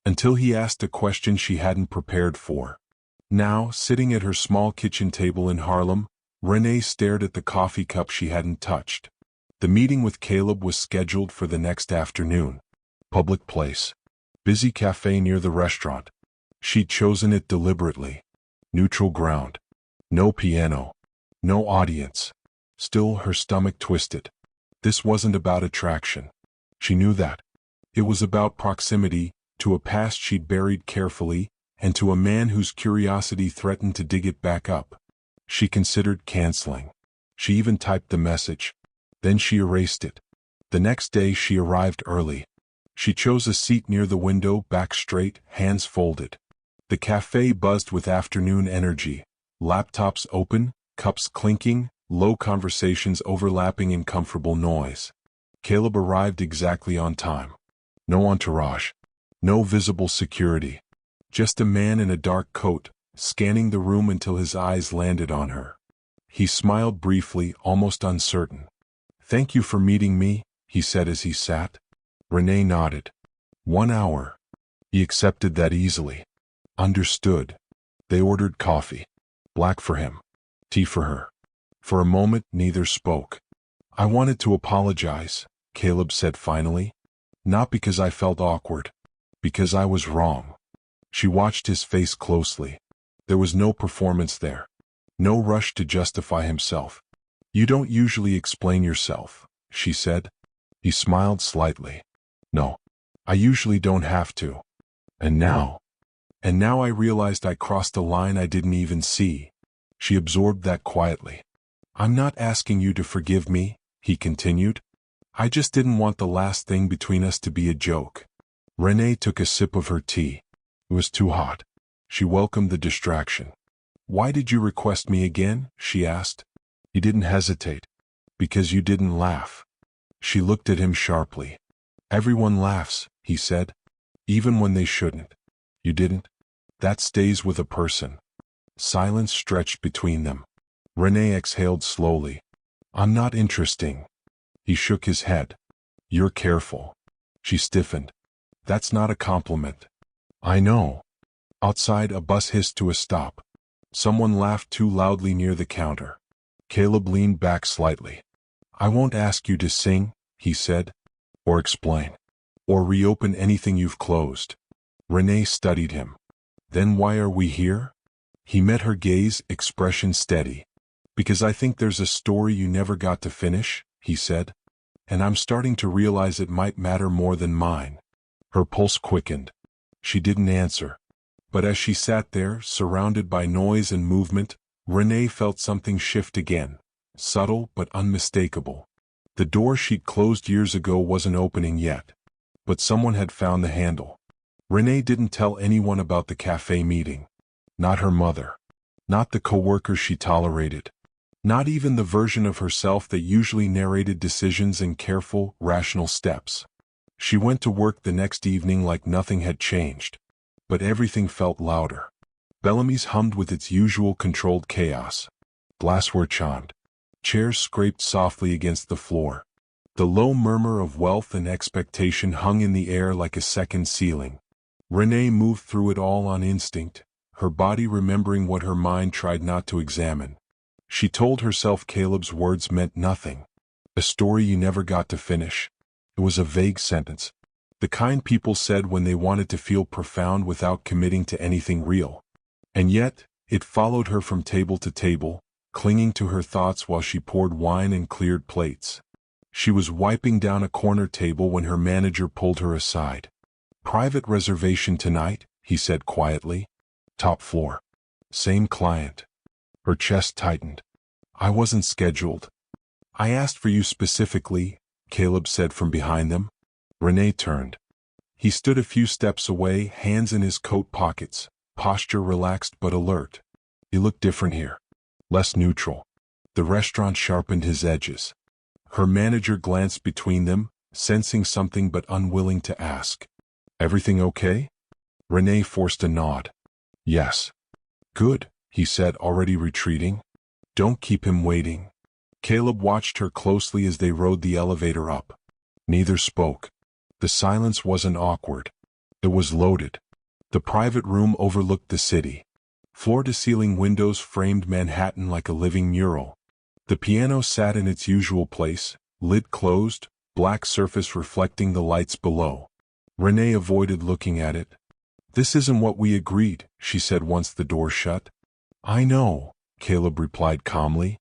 until he asked a question she hadn't prepared for. Now, sitting at her small kitchen table in Harlem, Renee stared at the coffee cup she hadn't touched. The meeting with Caleb was scheduled for the next afternoon. Public place. Busy cafe near the restaurant. She'd chosen it deliberately. Neutral ground. No piano. No audience. Still, her stomach twisted. This wasn't about attraction. She knew that. It was about proximity, to a past she'd buried carefully, and to a man whose curiosity threatened to dig it back up. She considered canceling. She even typed the message. Then she erased it. The next day she arrived early. She chose a seat near the window, back straight, hands folded. The cafe buzzed with afternoon energy. Laptops open, cups clinking, low conversations overlapping in comfortable noise. Caleb arrived exactly on time. No entourage. No visible security. Just a man in a dark coat, scanning the room until his eyes landed on her. He smiled briefly, almost uncertain. "Thank you for meeting me," he said as he sat. Renee nodded. 1 hour. He accepted that easily. Understood. They ordered coffee. Black for him. Tea for her. For a moment, neither spoke. "I wanted to apologize," Caleb said finally. "Not because I felt awkward. Because I was wrong." She watched his face closely. There was no performance there. No rush to justify himself. "You don't usually explain yourself," she said. He smiled slightly. "No. I usually don't have to. And now I realized I crossed a line I didn't even see." She absorbed that quietly. "I'm not asking you to forgive me," he continued. "I just didn't want the last thing between us to be a joke." Renee took a sip of her tea. It was too hot. She welcomed the distraction. "Why did you request me again?" she asked. He didn't hesitate. "Because you didn't laugh." She looked at him sharply. "Everyone laughs," he said. "Even when they shouldn't." "You didn't? That stays with a person." Silence stretched between them. Renee exhaled slowly. "I'm not interesting." He shook his head. "You're careful." She stiffened. "That's not a compliment." "I know." Outside, a bus hissed to a stop. Someone laughed too loudly near the counter. Caleb leaned back slightly. "I won't ask you to sing," he said. "Or explain. Or reopen anything you've closed." Renee studied him. "Then why are we here?" He met her gaze, expression steady. "Because I think there's a story you never got to finish," he said. "And I'm starting to realize it might matter more than mine." Her pulse quickened. She didn't answer. But as she sat there, surrounded by noise and movement, Renee felt something shift again. Subtle but unmistakable. The door she'd closed years ago wasn't opening yet. But someone had found the handle. Renee didn't tell anyone about the cafe meeting. Not her mother. Not the coworkers she tolerated. Not even the version of herself that usually narrated decisions in careful, rational steps. She went to work the next evening like nothing had changed. But everything felt louder. Bellamy's hummed with its usual controlled chaos. Glassware chimed. Chairs scraped softly against the floor. The low murmur of wealth and expectation hung in the air like a second ceiling. Renee moved through it all on instinct, her body remembering what her mind tried not to examine. She told herself Caleb's words meant nothing. A story you never got to finish. It was a vague sentence. The kind people said when they wanted to feel profound without committing to anything real. And yet, it followed her from table to table, clinging to her thoughts while she poured wine and cleared plates. She was wiping down a corner table when her manager pulled her aside. "Private reservation tonight," he said quietly. "Top floor. Same client." Her chest tightened. "I wasn't scheduled." "I asked for you specifically," Caleb said from behind them. Renee turned. He stood a few steps away, hands in his coat pockets, posture relaxed but alert. He looked different here. Less neutral. The restaurant sharpened his edges. Her manager glanced between them, sensing something but unwilling to ask. "Everything okay?" Renee forced a nod. "Yes." "Good," he said, already retreating. "Don't keep him waiting." Caleb watched her closely as they rode the elevator up. Neither spoke. The silence wasn't awkward. It was loaded. The private room overlooked the city. Floor-to-ceiling windows framed Manhattan like a living mural. The piano sat in its usual place, lid closed, black surface reflecting the lights below. Renee avoided looking at it. "This isn't what we agreed," she said once the door shut. "I know," Caleb replied calmly.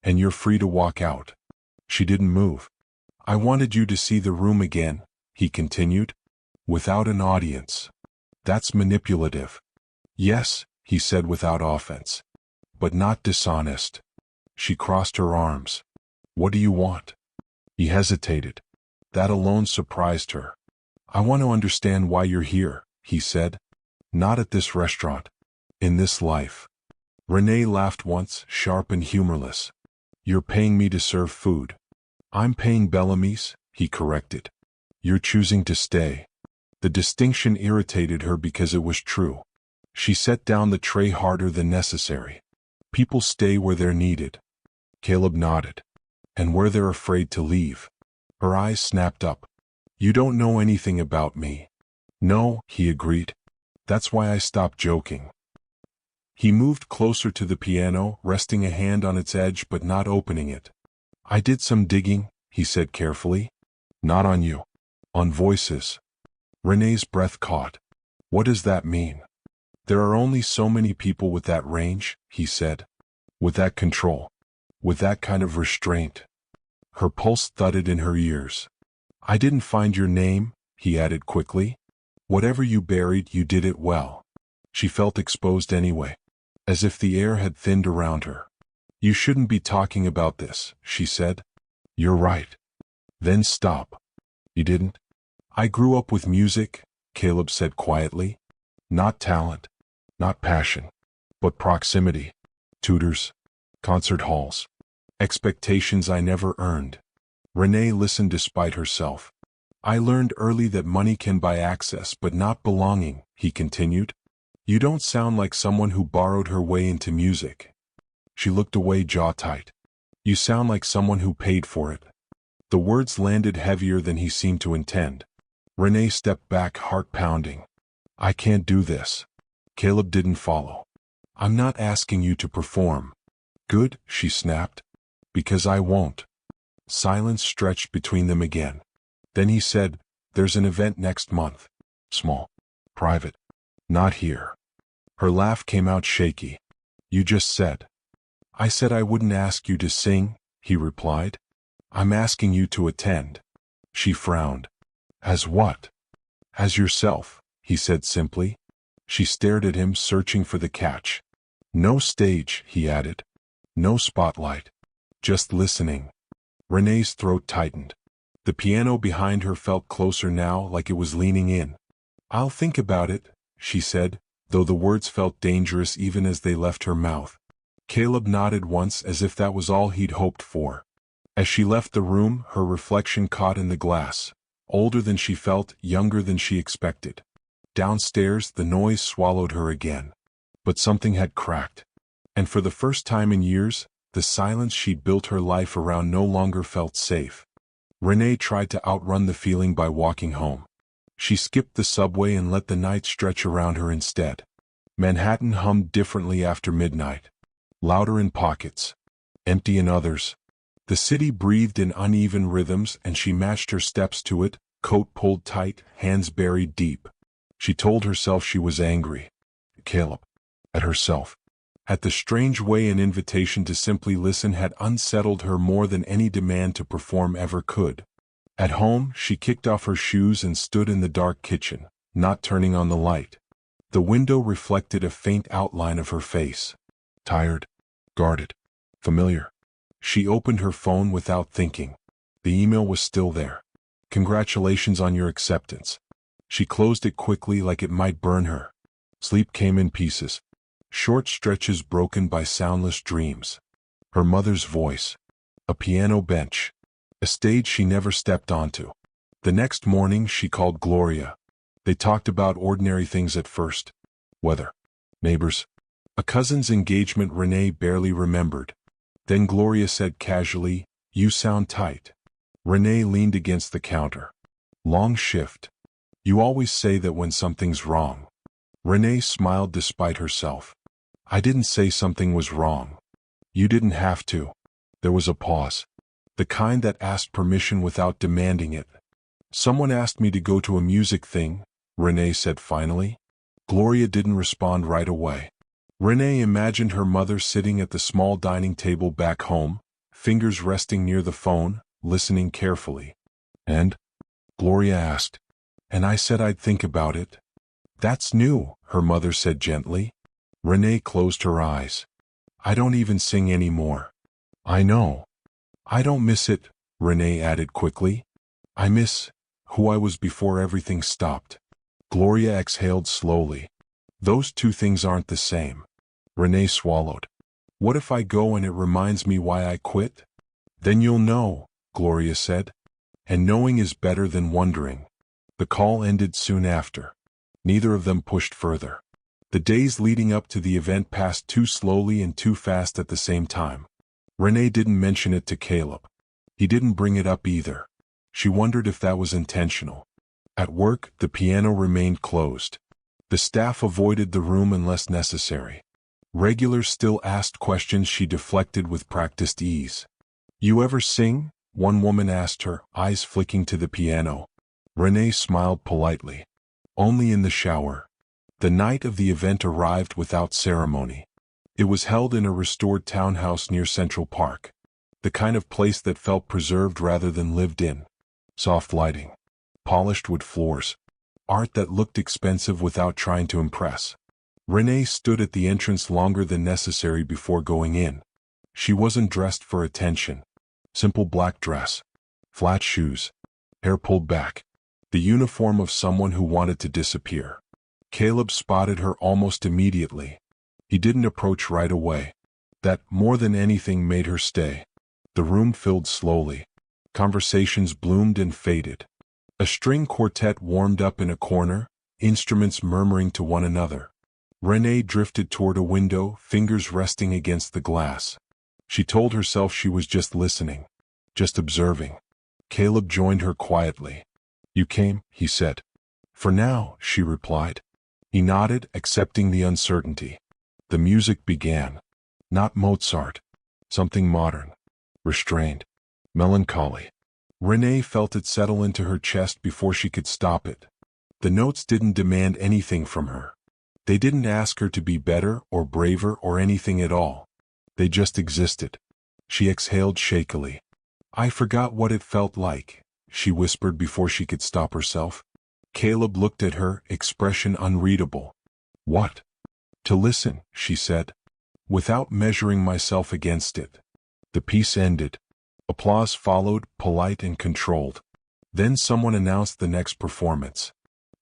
"And you're free to walk out." She didn't move. "I wanted you to see the room again," he continued. "Without an audience. That's manipulative." "Yes," he said without offense. "But not dishonest." She crossed her arms. "What do you want?" He hesitated. That alone surprised her. "I want to understand why you're here," he said. "Not at this restaurant. In this life." Renee laughed once, sharp and humorless. "You're paying me to serve food." "I'm paying Bellamy's," he corrected. "You're choosing to stay." The distinction irritated her because it was true. She set down the tray harder than necessary. People stay where they're needed. Caleb nodded. And where they're afraid to leave. Her eyes snapped up. You don't know anything about me. No, he agreed. That's why I stopped joking. He moved closer to the piano, resting a hand on its edge but not opening it. I did some digging, he said carefully. Not on you. On voices. Renee's breath caught. What does that mean? There are only so many people with that range, he said. With that control. With that kind of restraint. Her pulse thudded in her ears. I didn't find your name, he added quickly. Whatever you buried, you did it well. She felt exposed anyway. As if the air had thinned around her. You shouldn't be talking about this, she said. You're right. Then stop. You didn't? I grew up with music, Caleb said quietly. Not talent. Not passion. But proximity. Tutors. Concert halls. Expectations I never earned. Renee listened despite herself. I learned early that money can buy access but not belonging, he continued. You don't sound like someone who borrowed her way into music. She looked away, jaw tight. You sound like someone who paid for it. The words landed heavier than he seemed to intend. Renee stepped back, heart pounding. I can't do this. Caleb didn't follow. I'm not asking you to perform. Good, she snapped. Because I won't. Silence stretched between them again. Then he said, there's an event next month. Small. Private. Not here. Her laugh came out shaky. You just said. I said I wouldn't ask you to sing, he replied. I'm asking you to attend. She frowned. As what? As yourself, he said simply. She stared at him, searching for the catch. No stage, he added. No spotlight. Just listening. Renee's throat tightened. The piano behind her felt closer now, like it was leaning in. I'll think about it, she said, though the words felt dangerous even as they left her mouth. Caleb nodded once as if that was all he'd hoped for. As she left the room, her reflection caught in the glass. Older than she felt, younger than she expected. Downstairs, the noise swallowed her again. But something had cracked. And for the first time in years, the silence she'd built her life around no longer felt safe. Renee tried to outrun the feeling by walking home. She skipped the subway and let the night stretch around her instead. Manhattan hummed differently after midnight. Louder in pockets. Empty in others. The city breathed in uneven rhythms and she matched her steps to it, coat pulled tight, hands buried deep. She told herself she was angry. Caleb. At herself. At the strange way an invitation to simply listen had unsettled her more than any demand to perform ever could. At home, she kicked off her shoes and stood in the dark kitchen, not turning on the light. The window reflected a faint outline of her face. Tired. Guarded. Familiar. She opened her phone without thinking. The email was still there. Congratulations on your acceptance. She closed it quickly like it might burn her. Sleep came in pieces. Short stretches broken by soundless dreams. Her mother's voice. A piano bench. A stage she never stepped onto. The next morning she called Gloria. They talked about ordinary things at first. Weather. Neighbors. A cousin's engagement Renee barely remembered. Then Gloria said casually, You sound tight. Renee leaned against the counter. Long shift. You always say that when something's wrong. Renee smiled despite herself. I didn't say something was wrong. You didn't have to. There was a pause. The kind that asked permission without demanding it. Someone asked me to go to a music thing, Renee said finally. Gloria didn't respond right away. Renee imagined her mother sitting at the small dining table back home, fingers resting near the phone, listening carefully. And? Gloria asked. And I said I'd think about it. That's new, her mother said gently. Renee closed her eyes. I don't even sing anymore. I know. I don't miss it, Renee added quickly. I miss who I was before everything stopped. Gloria exhaled slowly. Those two things aren't the same. Renee swallowed. What if I go and it reminds me why I quit? Then you'll know, Gloria said. And knowing is better than wondering. The call ended soon after. Neither of them pushed further. The days leading up to the event passed too slowly and too fast at the same time. Renee didn't mention it to Caleb. He didn't bring it up either. She wondered if that was intentional. At work, the piano remained closed. The staff avoided the room unless necessary. Regulars still asked questions she deflected with practiced ease. "You ever sing?" one woman asked her, eyes flicking to the piano. Renee smiled politely. "Only in the shower." The night of the event arrived without ceremony. It was held in a restored townhouse near Central Park. The kind of place that felt preserved rather than lived in. Soft lighting. Polished wood floors. Art that looked expensive without trying to impress. Renee stood at the entrance longer than necessary before going in. She wasn't dressed for attention. Simple black dress. Flat shoes. Hair pulled back. The uniform of someone who wanted to disappear. Caleb spotted her almost immediately. He didn't approach right away. That, more than anything, made her stay. The room filled slowly. Conversations bloomed and faded. A string quartet warmed up in a corner, instruments murmuring to one another. Renee drifted toward a window, fingers resting against the glass. She told herself she was just listening, just observing. Caleb joined her quietly. "You came," he said. "For now," she replied. He nodded, accepting the uncertainty. The music began. Not Mozart. Something modern. Restrained. Melancholy. Renee felt it settle into her chest before she could stop it. The notes didn't demand anything from her. They didn't ask her to be better or braver or anything at all. They just existed. She exhaled shakily. "I forgot what it felt like," she whispered before she could stop herself. Caleb looked at her, expression unreadable. "What?" "To listen," she said, "without measuring myself against it." The piece ended. Applause followed, polite and controlled. Then someone announced the next performance.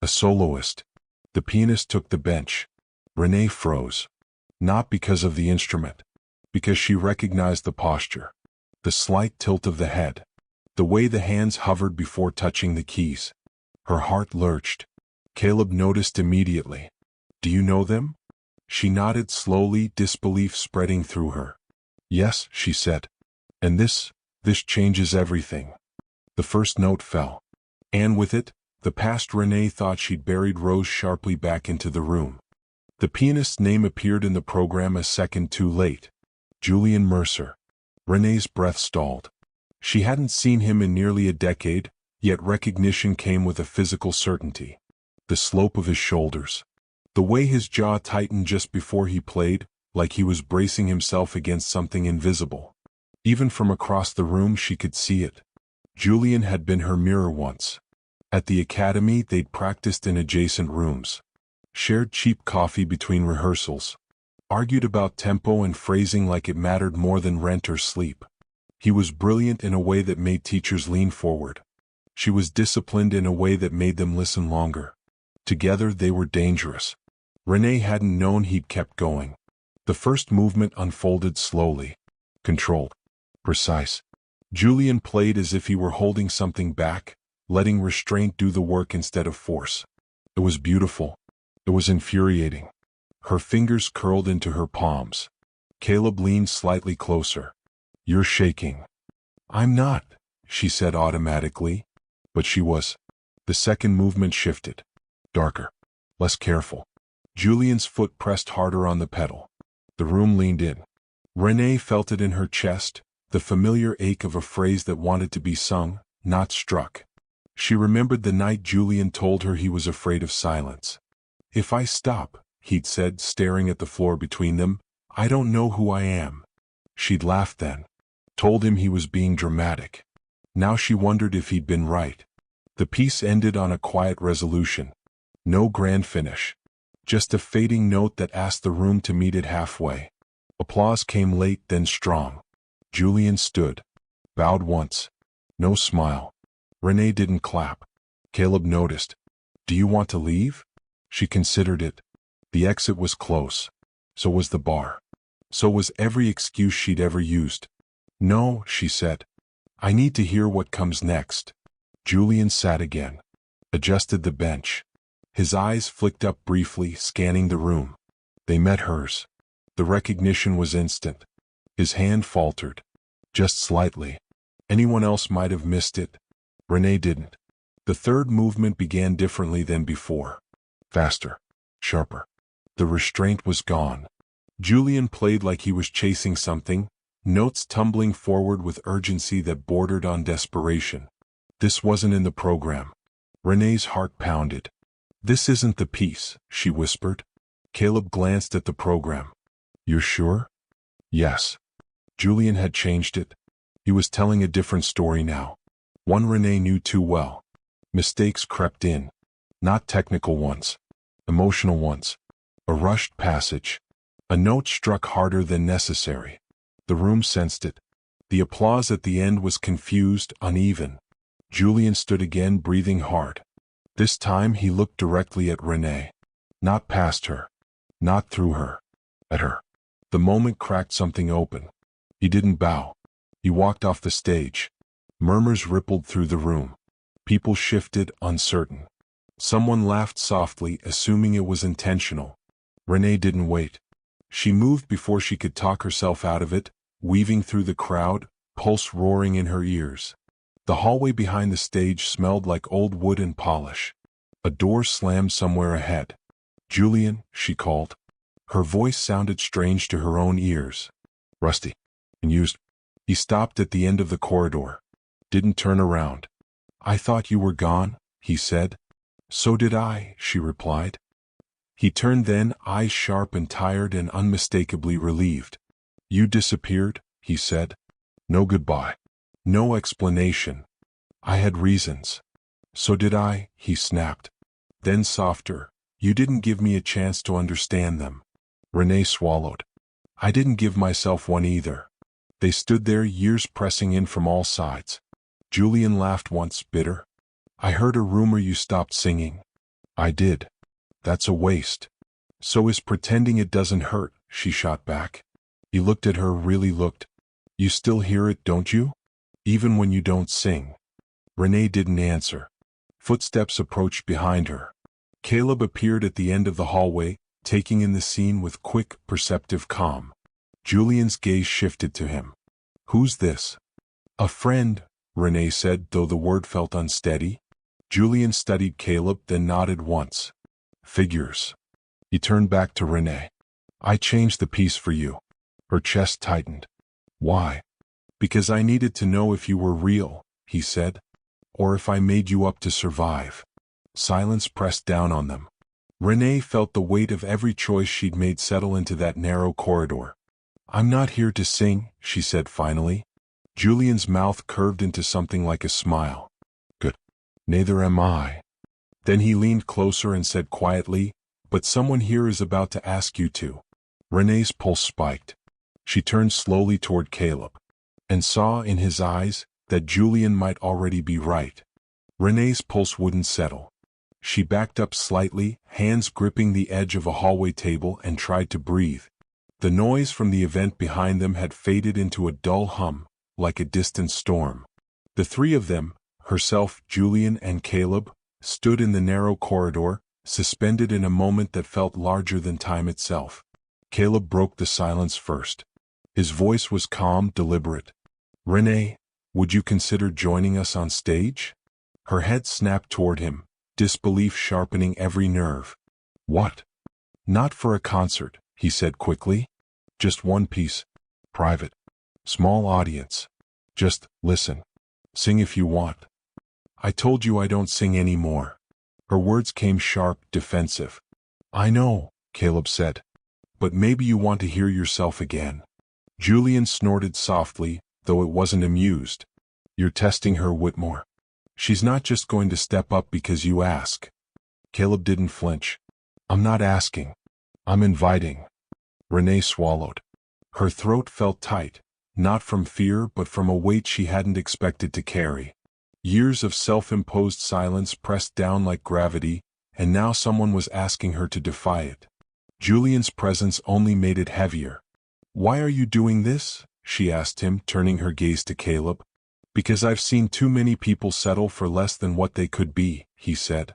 A soloist. The pianist took the bench. Renee froze. Not because of the instrument. Because she recognized the posture. The slight tilt of the head. The way the hands hovered before touching the keys. Her heart lurched. Caleb noticed immediately. "Do you know them?" She nodded slowly, disbelief spreading through her. "Yes," she said. "And this changes everything." The first note fell. And with it, the past Renee thought she'd buried rose sharply back into the room. The pianist's name appeared in the program a second too late. Julian Mercer. Renee's breath stalled. She hadn't seen him in nearly a decade, yet recognition came with a physical certainty. The slope of his shoulders. The way his jaw tightened just before he played, like he was bracing himself against something invisible. Even from across the room she could see it. Julian had been her mirror once. At the academy they'd practiced in adjacent rooms. Shared cheap coffee between rehearsals. Argued about tempo and phrasing like it mattered more than rent or sleep. He was brilliant in a way that made teachers lean forward. She was disciplined in a way that made them listen longer. Together they were dangerous. Renee hadn't known he'd kept going. The first movement unfolded slowly. Controlled. Precise. Julian played as if he were holding something back, letting restraint do the work instead of force. It was beautiful. It was infuriating. Her fingers curled into her palms. Caleb leaned slightly closer. "You're shaking." "I'm not," she said automatically. But she was. The second movement shifted. Darker. Less careful. Julian's foot pressed harder on the pedal. The room leaned in. Renee felt it in her chest, the familiar ache of a phrase that wanted to be sung, not struck. She remembered the night Julian told her he was afraid of silence. "If I stop," he'd said, staring at the floor between them, "I don't know who I am." She'd laughed then. Told him he was being dramatic. Now she wondered if he'd been right. The piece ended on a quiet resolution. No grand finish. Just a fading note that asked the room to meet it halfway. Applause came late, then strong. Julian stood. Bowed once. No smile. Renee didn't clap. Caleb noticed. "Do you want to leave?" She considered it. The exit was close. So was the bar. So was every excuse she'd ever used. "No," she said. "I need to hear what comes next." Julian sat again. adjusted the bench. His eyes flicked up briefly, scanning the room. They met hers. The recognition was instant. His hand faltered. Just slightly. Anyone else might have missed it. Renee didn't. The third movement began differently than before. Faster. Sharper. The restraint was gone. Julian played like he was chasing something, notes tumbling forward with urgency that bordered on desperation. This wasn't in the program. Renee's heart pounded. This isn't the piece, she whispered. Caleb glanced at the program. You're sure? Yes. Julian had changed it. He was telling a different story now. One Renee knew too well. Mistakes crept in. Not technical ones. Emotional ones. A rushed passage. A note struck harder than necessary. The room sensed it. The applause at the end was confused, uneven. Julian stood again, breathing hard. This time he looked directly at Renee. Not past her. Not through her. At her. The moment cracked something open. He didn't bow. He walked off the stage. Murmurs rippled through the room. People shifted, uncertain. Someone laughed softly, assuming it was intentional. Renee didn't wait. She moved before she could talk herself out of it, weaving through the crowd, pulse roaring in her ears. The hallway behind the stage smelled like old wood and polish. A door slammed somewhere ahead. Julian, she called. Her voice sounded strange to her own ears. Rusty. And used. He stopped at the end of the corridor. Didn't turn around. I thought you were gone, he said. So did I, she replied. He turned then, eyes sharp and tired and unmistakably relieved. You disappeared, he said. No goodbye. No explanation. I had reasons. So did I, he snapped. Then softer, you didn't give me a chance to understand them. Renee swallowed. I didn't give myself one either. They stood there, years pressing in from all sides. Julian laughed once, bitter. I heard a rumor you stopped singing. I did. That's a waste. So is pretending it doesn't hurt, she shot back. He looked at her, really looked. You still hear it, don't you? Even when you don't sing. Renee didn't answer. Footsteps approached behind her. Caleb appeared at the end of the hallway, taking in the scene with quick, perceptive calm. Julian's gaze shifted to him. Who's this? A friend, Renee said, though the word felt unsteady. Julian studied Caleb, then nodded once. Figures. He turned back to Renee. I changed the piece for you. Her chest tightened. Why? Because I needed to know if you were real, he said. Or if I made you up to survive. Silence pressed down on them. Renee felt the weight of every choice she'd made settle into that narrow corridor. I'm not here to sing, she said finally. Julian's mouth curved into something like a smile. Good. Neither am I. Then he leaned closer and said quietly, but someone here is about to ask you to. Renee's pulse spiked. She turned slowly toward Caleb, and saw in his eyes that Julian might already be right. Renee's pulse wouldn't settle. She backed up slightly, hands gripping the edge of a hallway table, and tried to breathe. The noise from the event behind them had faded into a dull hum, like a distant storm. The three of them, herself, Julian, and Caleb, stood in the narrow corridor, suspended in a moment that felt larger than time itself. Caleb broke the silence first. His voice was calm, deliberate. Renee, would you consider joining us on stage? Her head snapped toward him, disbelief sharpening every nerve. What? Not for a concert, he said quickly. Just one piece. Private. Small audience. Just listen. Sing if you want. I told you I don't sing anymore. Her words came sharp, defensive. I know, Caleb said. But maybe you want to hear yourself again. Julian snorted softly, though it wasn't amused. You're testing her, Whitmore. She's not just going to step up because you ask. Caleb didn't flinch. I'm not asking. I'm inviting. Renee swallowed. Her throat felt tight, not from fear but from a weight she hadn't expected to carry. Years of self-imposed silence pressed down like gravity, and now someone was asking her to defy it. Julian's presence only made it heavier. Why are you doing this? She asked him, turning her gaze to Caleb. Because I've seen too many people settle for less than what they could be, he said.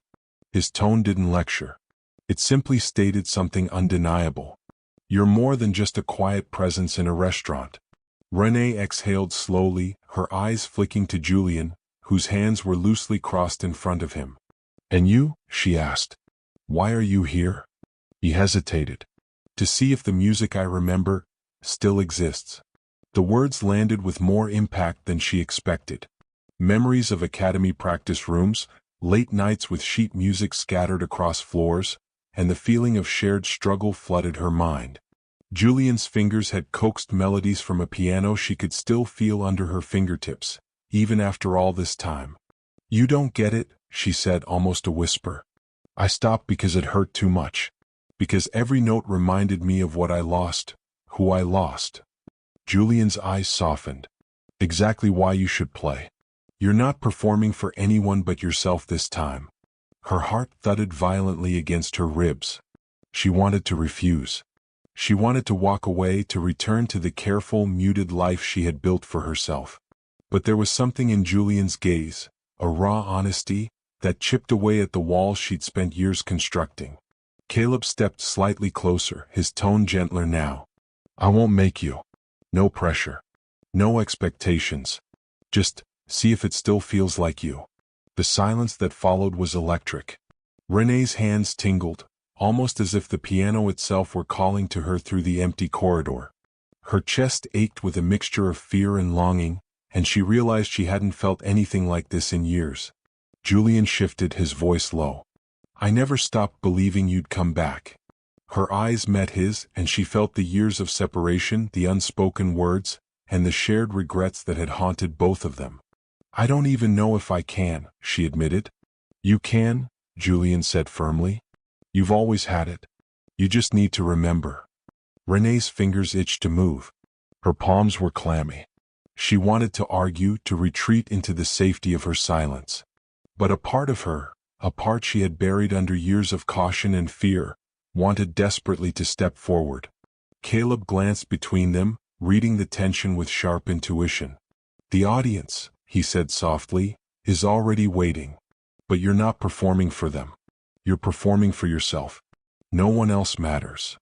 His tone didn't lecture. It simply stated something undeniable. You're more than just a quiet presence in a restaurant. Renee exhaled slowly, her eyes flicking to Julian, whose hands were loosely crossed in front of him. And you? She asked. Why are you here? He hesitated. To see if the music I remember still exists. The words landed with more impact than she expected. Memories of academy practice rooms, late nights with sheet music scattered across floors, and the feeling of shared struggle flooded her mind. Julian's fingers had coaxed melodies from a piano she could still feel under her fingertips, even after all this time. You don't get it, she said, almost a whisper. I stopped because it hurt too much. Because every note reminded me of what I lost, who I lost. Julian's eyes softened. Exactly why you should play. You're not performing for anyone but yourself this time. Her heart thudded violently against her ribs. She wanted to refuse. She wanted to walk away, to return to the careful, muted life she had built for herself. But there was something in Julian's gaze, a raw honesty, that chipped away at the walls she'd spent years constructing. Caleb stepped slightly closer, his tone gentler now. I won't make you. No pressure. No expectations. Just see if it still feels like you. The silence that followed was electric. Renee's hands tingled, almost as if the piano itself were calling to her through the empty corridor. Her chest ached with a mixture of fear and longing, and she realized she hadn't felt anything like this in years. Julian shifted, his voice low. I never stopped believing you'd come back. Her eyes met his, and she felt the years of separation, the unspoken words, and the shared regrets that had haunted both of them. I don't even know if I can, she admitted. You can, Julian said firmly. You've always had it. You just need to remember. Renee's fingers itched to move. Her palms were clammy. She wanted to argue, to retreat into the safety of her silence. But a part of her, a part she had buried under years of caution and fear, wanted desperately to step forward. Caleb glanced between them, reading the tension with sharp intuition. The audience, he said softly, is already waiting. But you're not performing for them. You're performing for yourself. No one else matters.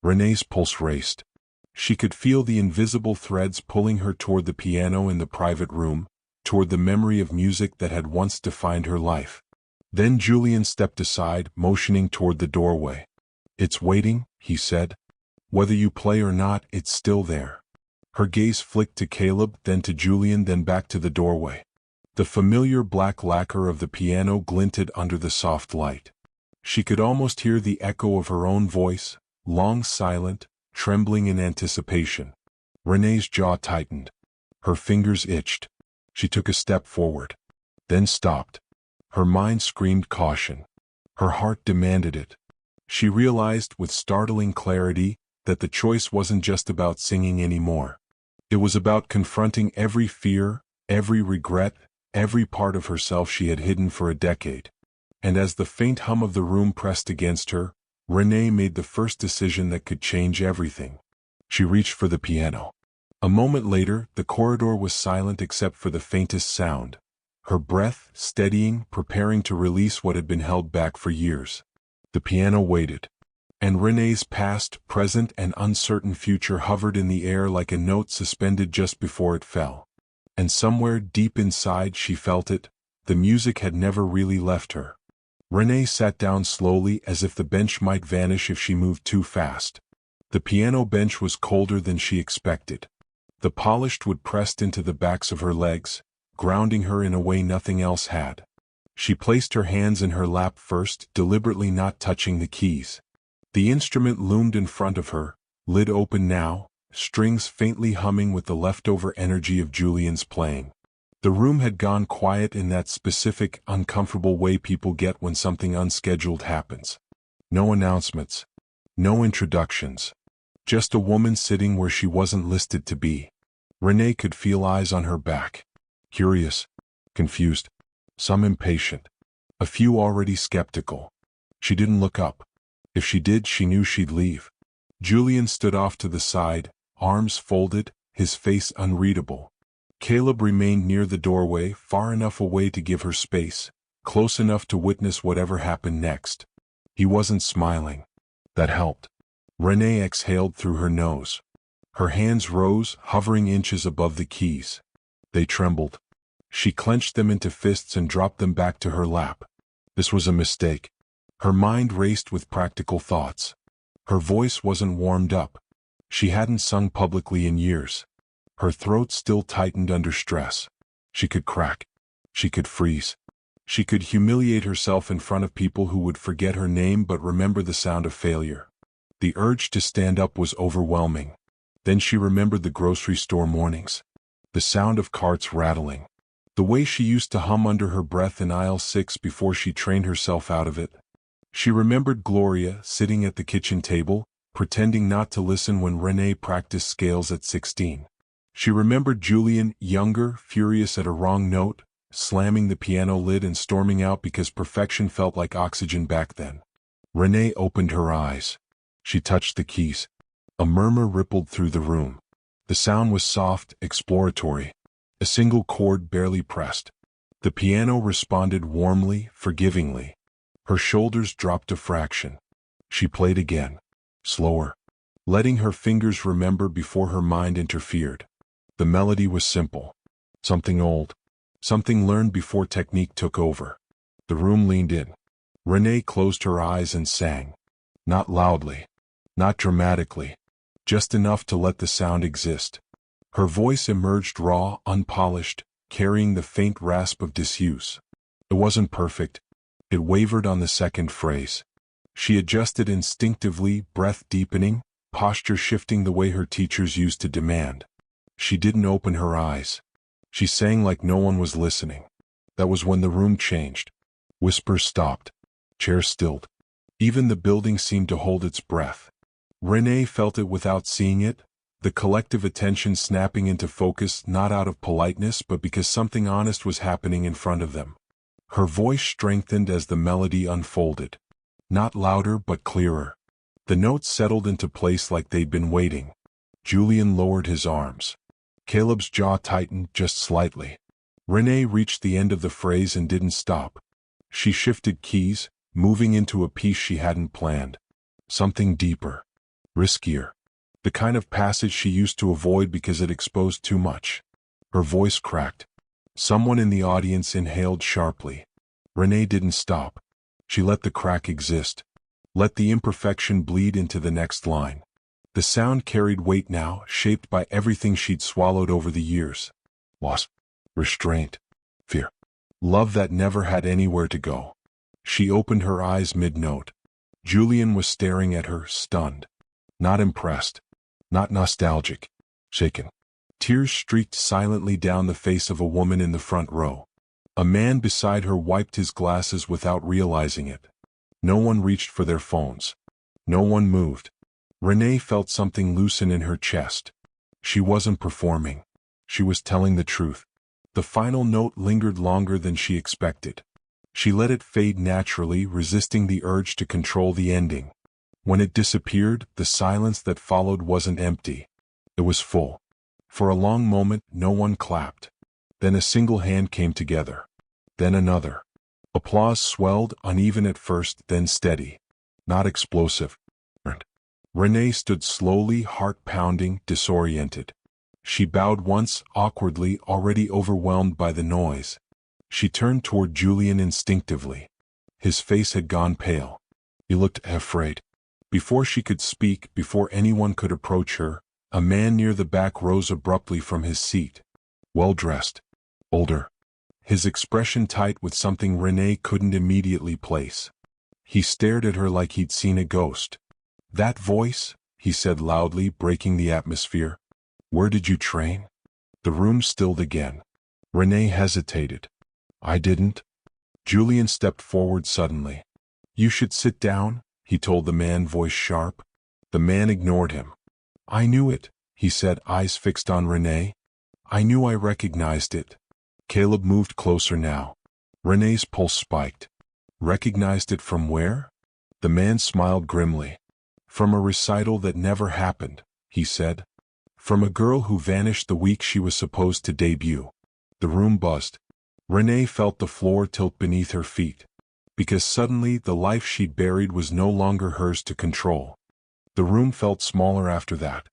Renee's pulse raced. She could feel the invisible threads pulling her toward the piano in the private room, toward the memory of music that had once defined her life. Then Julian stepped aside, motioning toward the doorway. It's waiting, he said. Whether you play or not, it's still there. Her gaze flicked to Caleb, then to Julian, then back to the doorway. The familiar black lacquer of the piano glinted under the soft light. She could almost hear the echo of her own voice, long silent, trembling in anticipation. Renee's jaw tightened. Her fingers itched. She took a step forward, then stopped. Her mind screamed caution. Her heart demanded it. She realized with startling clarity that the choice wasn't just about singing anymore. It was about confronting every fear, every regret, every part of herself she had hidden for a decade. And as the faint hum of the room pressed against her, Renee made the first decision that could change everything. She reached for the piano. A moment later, the corridor was silent except for the faintest sound. Her breath, steadying, preparing to release what had been held back for years. The piano waited. And Renee's past, present, and uncertain future hovered in the air like a note suspended just before it fell. And somewhere deep inside she felt it, the music had never really left her. Renee sat down slowly, as if the bench might vanish if she moved too fast. The piano bench was colder than she expected. The polished wood pressed into the backs of her legs, grounding her in a way nothing else had. She placed her hands in her lap first, deliberately not touching the keys. The instrument loomed in front of her, lid open now, strings faintly humming with the leftover energy of Julian's playing. The room had gone quiet in that specific, uncomfortable way people get when something unscheduled happens. No announcements. No introductions. Just a woman sitting where she wasn't listed to be. Renee could feel eyes on her back. Curious. Confused. Some impatient. A few already skeptical. She didn't look up. If she did, she knew she'd leave. Julian stood off to the side, arms folded, his face unreadable. Caleb remained near the doorway, far enough away to give her space, close enough to witness whatever happened next. He wasn't smiling. That helped. Renee exhaled through her nose. Her hands rose, hovering inches above the keys. They trembled. She clenched them into fists and dropped them back to her lap. This was a mistake. Her mind raced with practical thoughts. Her voice wasn't warmed up. She hadn't sung publicly in years. Her throat still tightened under stress. She could crack. She could freeze. She could humiliate herself in front of people who would forget her name but remember the sound of failure. The urge to stand up was overwhelming. Then she remembered the grocery store mornings. The sound of carts rattling. The way she used to hum under her breath in aisle 6 before she trained herself out of it. She remembered Gloria sitting at the kitchen table, pretending not to listen when Renee practiced scales at 16. She remembered Julian, younger, furious at a wrong note, slamming the piano lid and storming out because perfection felt like oxygen back then. Renee opened her eyes. She touched the keys. A murmur rippled through the room. The sound was soft, exploratory. A single chord barely pressed. The piano responded warmly, forgivingly. Her shoulders dropped a fraction. She played again. Slower. Letting her fingers remember before her mind interfered. The melody was simple. Something old. Something learned before technique took over. The room leaned in. Renee closed her eyes and sang. Not loudly. Not dramatically. Just enough to let the sound exist. Her voice emerged raw, unpolished, carrying the faint rasp of disuse. It wasn't perfect. It wavered on the second phrase. She adjusted instinctively, breath deepening, posture shifting the way her teachers used to demand. She didn't open her eyes. She sang like no one was listening. That was when the room changed. Whispers stopped. Chairs stilled. Even the building seemed to hold its breath. Renee felt it without seeing it, the collective attention snapping into focus not out of politeness but because something honest was happening in front of them. Her voice strengthened as the melody unfolded. Not louder but clearer. The notes settled into place like they'd been waiting. Julian lowered his arms. Caleb's jaw tightened just slightly. Renee reached the end of the phrase and didn't stop. She shifted keys, moving into a piece she hadn't planned. Something deeper. Riskier. The kind of passage she used to avoid because it exposed too much. Her voice cracked. Someone in the audience inhaled sharply. Renee didn't stop. She let the crack exist. Let the imperfection bleed into the next line. The sound carried weight now, shaped by everything she'd swallowed over the years. Loss. Restraint. Fear. Love that never had anywhere to go. She opened her eyes mid-note. Julian was staring at her, stunned. Not impressed. Not nostalgic. Shaken. Tears streaked silently down the face of a woman in the front row. A man beside her wiped his glasses without realizing it. No one reached for their phones. No one moved. Renee felt something loosen in her chest. She wasn't performing. She was telling the truth. The final note lingered longer than she expected. She let it fade naturally, resisting the urge to control the ending. When it disappeared, the silence that followed wasn't empty. It was full. For a long moment, no one clapped. Then a single hand came together. Then another. Applause swelled, uneven at first, then steady. Not explosive. Renee stood slowly, heart pounding, disoriented. She bowed once, awkwardly, already overwhelmed by the noise. She turned toward Julian instinctively. His face had gone pale. He looked afraid. Before she could speak, before anyone could approach her, a man near the back rose abruptly from his seat. Well-dressed. Older. His expression tight with something Renee couldn't immediately place. He stared at her like he'd seen a ghost. That voice, he said loudly, breaking the atmosphere. Where did you train? The room stilled again. Renee hesitated. I didn't. Julian stepped forward suddenly. You should sit down, he told the man, voice sharp. The man ignored him. I knew it, he said, eyes fixed on Renee. I knew I recognized it. Caleb moved closer now. Renee's pulse spiked. Recognized it from where? The man smiled grimly. From a recital that never happened, he said. From a girl who vanished the week she was supposed to debut. The room buzzed. Renee felt the floor tilt beneath her feet. Because suddenly the life she'd buried was no longer hers to control. The room felt smaller after that.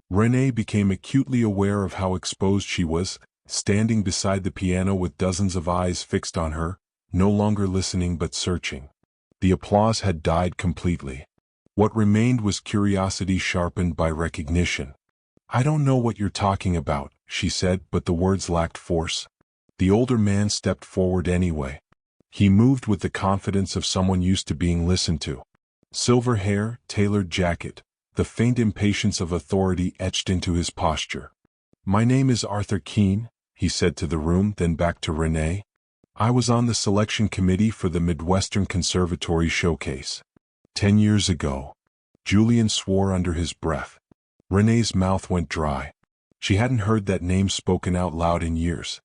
Renee became acutely aware of how exposed she was, standing beside the piano with dozens of eyes fixed on her, no longer listening but searching. The applause had died completely. What remained was curiosity sharpened by recognition. "I don't know what you're talking about," she said, but the words lacked force. The older man stepped forward anyway. He moved with the confidence of someone used to being listened to. Silver hair, tailored jacket, the faint impatience of authority etched into his posture. "My name is Arthur Keene," he said to the room, then back to Renee. "I was on the selection committee for the Midwestern Conservatory Showcase. 10 years ago." Julian swore under his breath. Renee's mouth went dry. She hadn't heard that name spoken out loud in years.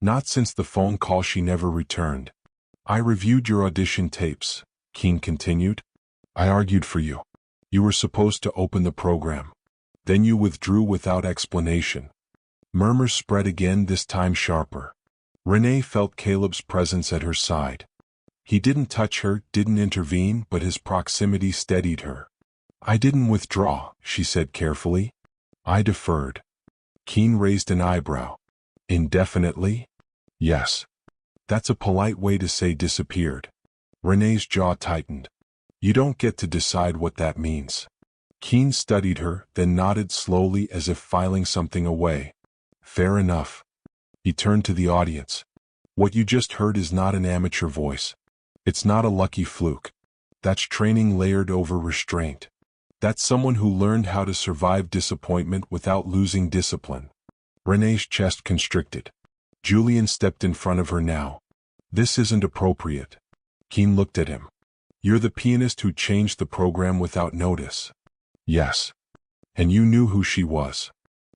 Not since the phone call she never returned. "I reviewed your audition tapes," Keene continued. "I argued for you. You were supposed to open the program. Then you withdrew without explanation." Murmurs spread again, this time sharper. Renee felt Caleb's presence at her side. He didn't touch her, didn't intervene, but his proximity steadied her. "I didn't withdraw," she said carefully. "I deferred." Keene raised an eyebrow. "Indefinitely?" "Yes. That's a polite way to say disappeared." Renee's jaw tightened. "You don't get to decide what that means." Keene studied her, then nodded slowly as if filing something away. "Fair enough." He turned to the audience. "What you just heard is not an amateur voice. It's not a lucky fluke. That's training layered over restraint. That's someone who learned how to survive disappointment without losing discipline." Renee's chest constricted. Julian stepped in front of her now. "This isn't appropriate." Keene looked at him. "You're the pianist who changed the program without notice." "Yes." "And you knew who she was."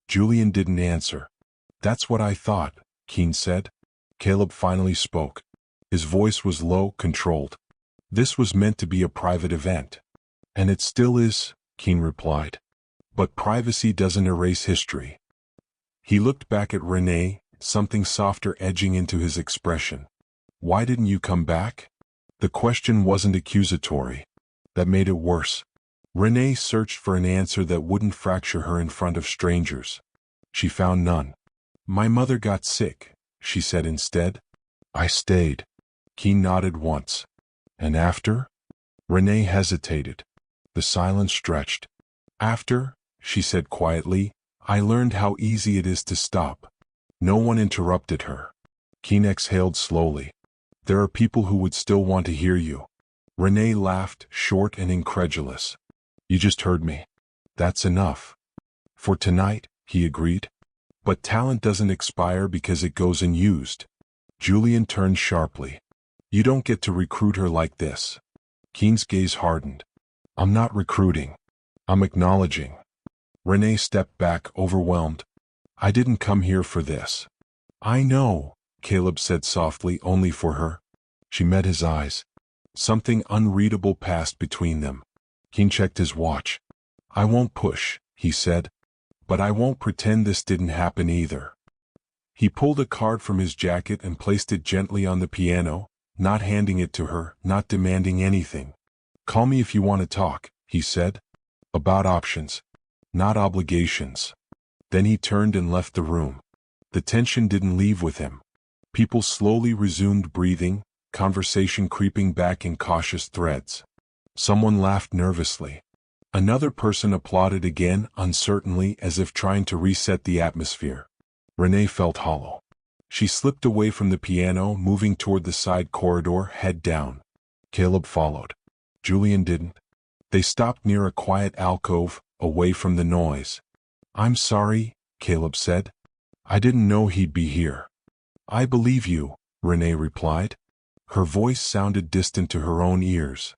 Julian didn't answer. "That's what I thought," Keene said. Caleb finally spoke. His voice was low, controlled. "This was meant to be a private event." "And it still is," Keene replied. "But privacy doesn't erase history." He looked back at Renee, something softer edging into his expression. "Why didn't you come back?" The question wasn't accusatory. That made it worse. Renee searched for an answer that wouldn't fracture her in front of strangers. She found none. "My mother got sick," she said instead. "I stayed." Keene nodded once. "And after?" Renee hesitated. The silence stretched. "After," she said quietly, "I learned how easy it is to stop." No one interrupted her. Keene exhaled slowly. "There are people who would still want to hear you." Renee laughed, short and incredulous. "You just heard me. That's enough." "For tonight," he agreed. "But talent doesn't expire because it goes unused." Julian turned sharply. "You don't get to recruit her like this." Keene's gaze hardened. "I'm not recruiting. I'm acknowledging." Renee stepped back, overwhelmed. "I didn't come here for this." "I know," Caleb said softly, only for her. She met his eyes. Something unreadable passed between them. Keene checked his watch. "I won't push," he said. "But I won't pretend this didn't happen either." He pulled a card from his jacket and placed it gently on the piano, not handing it to her, not demanding anything. "Call me if you want to talk," he said. "About options, not obligations." Then he turned and left the room. The tension didn't leave with him. People slowly resumed breathing, conversation creeping back in cautious threads. Someone laughed nervously. Another person applauded again, uncertainly, as if trying to reset the atmosphere. Renee felt hollow. She slipped away from the piano, moving toward the side corridor, head down. Caleb followed. Julian didn't. They stopped near a quiet alcove, away from the noise. "I'm sorry," Caleb said. "I didn't know he'd be here." "I believe you," Renee replied. Her voice sounded distant to her own ears.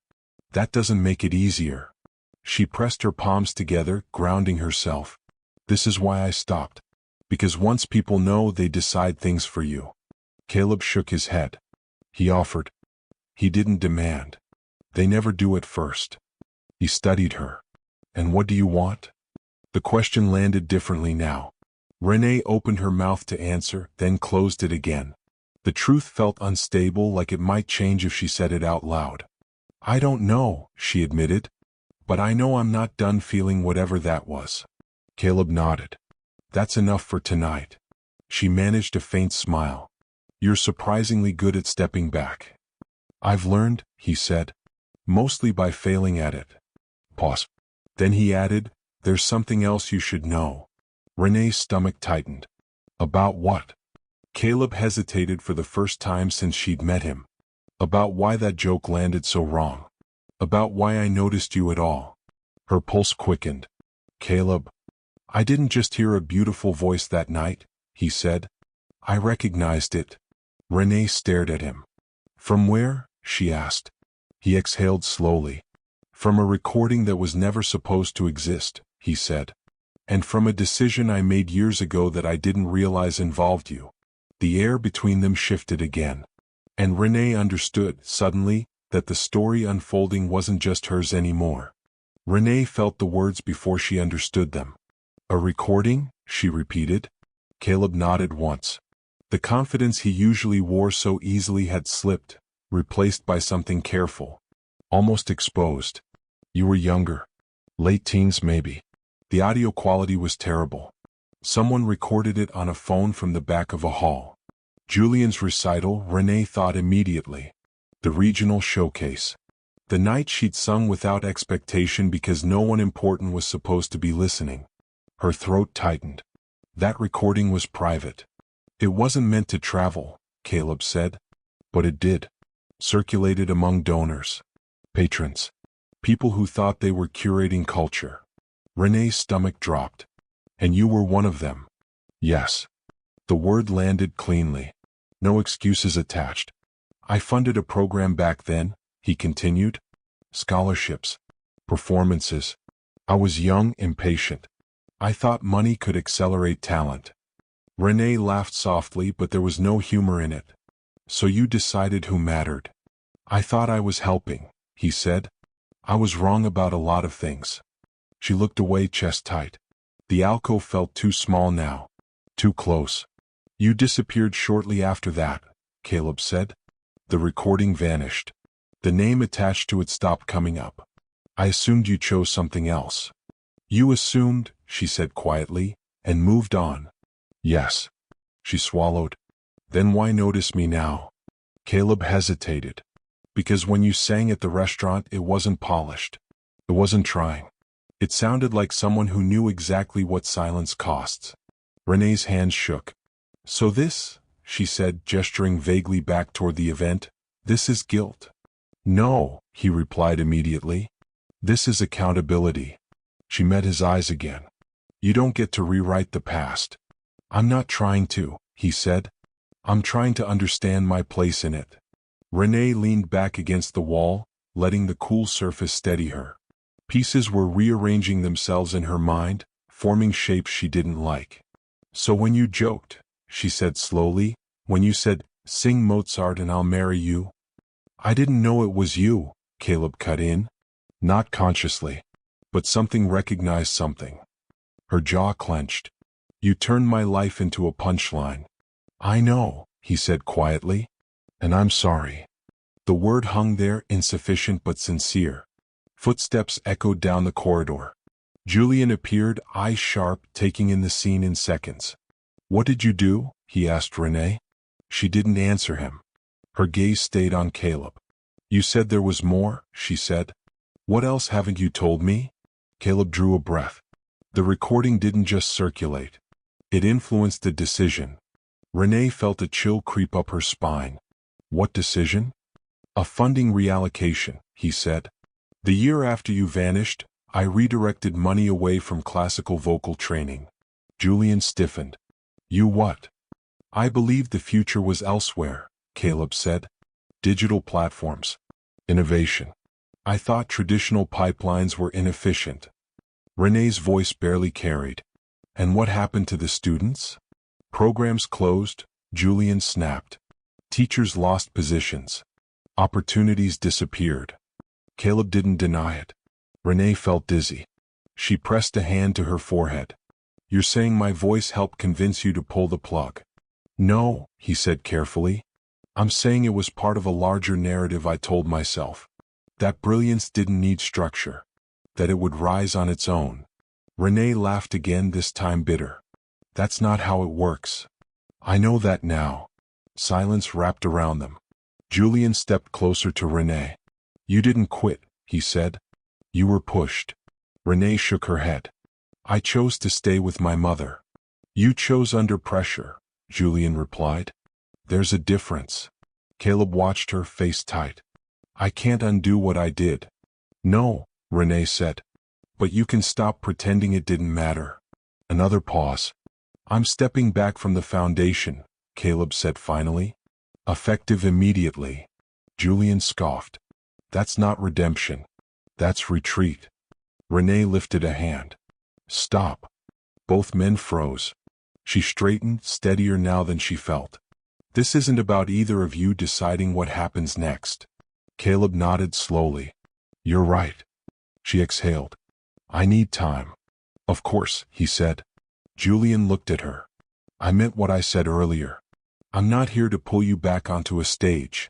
"That doesn't make it easier." She pressed her palms together, grounding herself. "This is why I stopped. Because once people know, they decide things for you." Caleb shook his head. He offered. He didn't demand. They never do at first. He studied her. "And what do you want?" The question landed differently now. Renee opened her mouth to answer, then closed it again. The truth felt unstable, like it might change if she said it out loud. I don't know, she admitted. But I know I'm not done feeling whatever that was. Caleb nodded. That's enough for tonight. She managed a faint smile. You're surprisingly good at stepping back. I've learned, he said. Mostly by failing at it. Pause. Then he added, there's something else you should know. Renee's stomach tightened. About what? Caleb hesitated for the first time since she'd met him. About why that joke landed so wrong. About why I noticed you at all. Her pulse quickened. Caleb, I didn't just hear a beautiful voice that night, he said. I recognized it. Renee stared at him. From where? She asked. He exhaled slowly. From a recording that was never supposed to exist, he said. And from a decision I made years ago that I didn't realize involved you. The air between them shifted again. And Renee understood, suddenly, that the story unfolding wasn't just hers anymore. Renee felt the words before she understood them. A recording? She repeated. Caleb nodded once. The confidence he usually wore so easily had slipped, replaced by something careful. Almost exposed. You were younger. Late teens maybe. The audio quality was terrible. Someone recorded it on a phone from the back of a hall. Julian's recital, Renee thought immediately. The regional showcase. The night she'd sung without expectation because no one important was supposed to be listening. Her throat tightened. That recording was private. It wasn't meant to travel, Caleb said. But it did. Circulated among donors. Patrons. People who thought they were curating culture. Renee's stomach dropped. And you were one of them. Yes. The word landed cleanly. No excuses attached. I funded a program back then, he continued. Scholarships. Performances. I was young, impatient. I thought money could accelerate talent. Renee laughed softly, but there was no humor in it. So you decided who mattered. I thought I was helping, he said. I was wrong about a lot of things. She looked away, chest tight. The alcove felt too small now. Too close. You disappeared shortly after that, Caleb said. The recording vanished. The name attached to it stopped coming up. I assumed you chose something else. You assumed, she said quietly, and moved on. Yes. She swallowed. Then why notice me now? Caleb hesitated. Because when you sang at the restaurant, it wasn't polished. It wasn't trying. It sounded like someone who knew exactly what silence costs. Renee's hands shook. So this, she said, gesturing vaguely back toward the event, this is guilt. No, he replied immediately. This is accountability. She met his eyes again. You don't get to rewrite the past. I'm not trying to, he said. I'm trying to understand my place in it. Renee leaned back against the wall, letting the cool surface steady her. Pieces were rearranging themselves in her mind, forming shapes she didn't like. So when you joked, she said slowly, when you said, sing Mozart and I'll marry you. I didn't know it was you, Caleb cut in. Not consciously. But something recognized something. Her jaw clenched. You turned my life into a punchline. I know, he said quietly. And I'm sorry. The word hung there, insufficient but sincere. Footsteps echoed down the corridor. Julian appeared, eyes sharp, taking in the scene in seconds. What did you do? He asked Renee. She didn't answer him. Her gaze stayed on Caleb. You said there was more, she said. What else haven't you told me? Caleb drew a breath. The recording didn't just circulate. It influenced a decision. Renee felt a chill creep up her spine. What decision? A funding reallocation, he said. The year after you vanished, I redirected money away from classical vocal training. Julian stiffened. You what? I believed the future was elsewhere, Caleb said. Digital platforms. Innovation. I thought traditional pipelines were inefficient. Renee's voice barely carried. And what happened to the students? Programs closed, Julian snapped. Teachers lost positions. Opportunities disappeared. Caleb didn't deny it. Renee felt dizzy. She pressed a hand to her forehead. You're saying my voice helped convince you to pull the plug? No, he said carefully. I'm saying it was part of a larger narrative I told myself. That brilliance didn't need structure. That it would rise on its own. Renee laughed again, this time bitter. That's not how it works. I know that now. Silence wrapped around them. Julian stepped closer to Renee. You didn't quit, he said. You were pushed. Renee shook her head. I chose to stay with my mother. You chose under pressure, Julian replied. There's a difference. Caleb watched her, face tight. I can't undo what I did. No, Renee said. But you can stop pretending it didn't matter. Another pause. I'm stepping back from the foundation, Caleb said finally. Effective immediately. Julian scoffed. That's not redemption. That's retreat. Renee lifted a hand. Stop. Both men froze. She straightened, steadier now than she felt. This isn't about either of you deciding what happens next. Caleb nodded slowly. You're right. She exhaled. I need time. Of course, he said. Julian looked at her. I meant what I said earlier. I'm not here to pull you back onto a stage.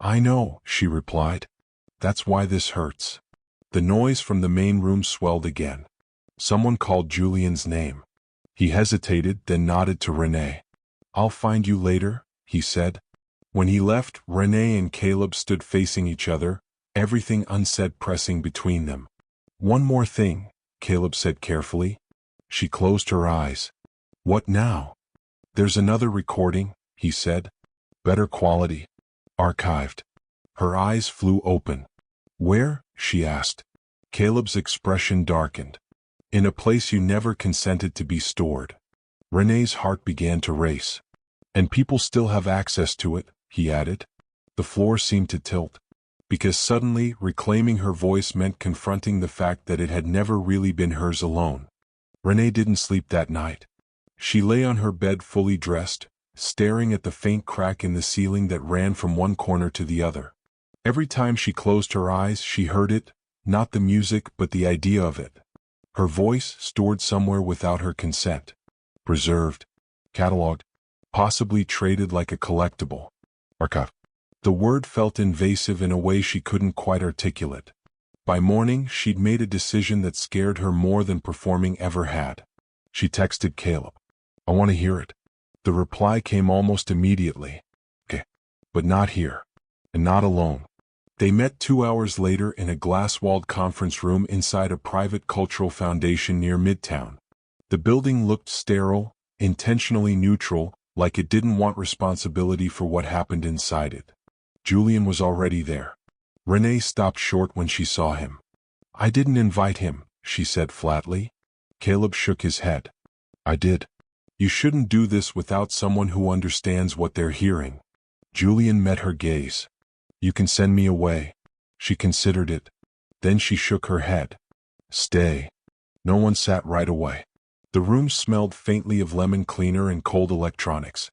I know, she replied. That's why this hurts. The noise from the main room swelled again. Someone called Julian's name. He hesitated, then nodded to Renee. I'll find you later, he said. When he left, Renee and Caleb stood facing each other, everything unsaid pressing between them. One more thing, Caleb said carefully. She closed her eyes. What now? There's another recording, he said. Better quality. Archived. Her eyes flew open. Where? She asked. Caleb's expression darkened. In a place you never consented to be stored. Renee's heart began to race. And people still have access to it, he added. The floor seemed to tilt. Because suddenly, reclaiming her voice meant confronting the fact that it had never really been hers alone. Renee didn't sleep that night. She lay on her bed fully dressed, staring at the faint crack in the ceiling that ran from one corner to the other. Every time she closed her eyes, she heard it, not the music but the idea of it. Her voice, stored somewhere without her consent. Preserved. Catalogued. Possibly traded like a collectible. Archive. The word felt invasive in a way she couldn't quite articulate. By morning, she'd made a decision that scared her more than performing ever had. She texted Caleb. I want to hear it. The reply came almost immediately. Okay. But not here. And not alone. They met 2 hours later in a glass-walled conference room inside a private cultural foundation near Midtown. The building looked sterile, intentionally neutral, like it didn't want responsibility for what happened inside it. Julian was already there. Renee stopped short when she saw him. I didn't invite him, she said flatly. Caleb shook his head. I did. You shouldn't do this without someone who understands what they're hearing. Julian met her gaze. You can send me away. She considered it. Then she shook her head. Stay. No one sat right away. The room smelled faintly of lemon cleaner and cold electronics.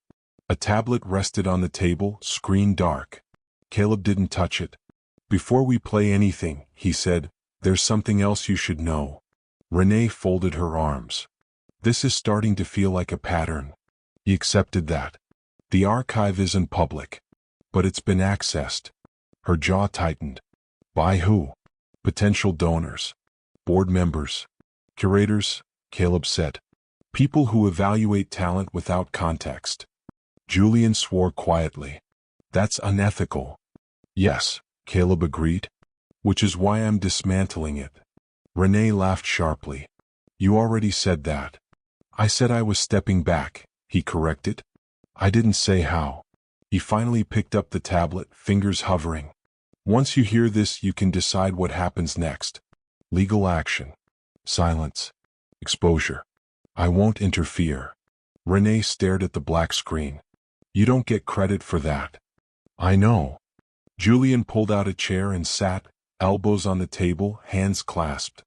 A tablet rested on the table, screen dark. Caleb didn't touch it. Before we play anything, he said, there's something else you should know. Renee folded her arms. This is starting to feel like a pattern. He accepted that. The archive isn't public. But it's been accessed. Her jaw tightened. By who? Potential donors. Board members. Curators, Caleb said. People who evaluate talent without context. Julian swore quietly. That's unethical. Yes, Caleb agreed. Which is why I'm dismantling it. Renee laughed sharply. You already said that. I said I was stepping back, he corrected. I didn't say how. He finally picked up the tablet, fingers hovering. Once you hear this, you can decide what happens next. Legal action. Silence. Exposure. I won't interfere. Renee stared at the black screen. You don't get credit for that. I know. Julian pulled out a chair and sat, elbows on the table, hands clasped.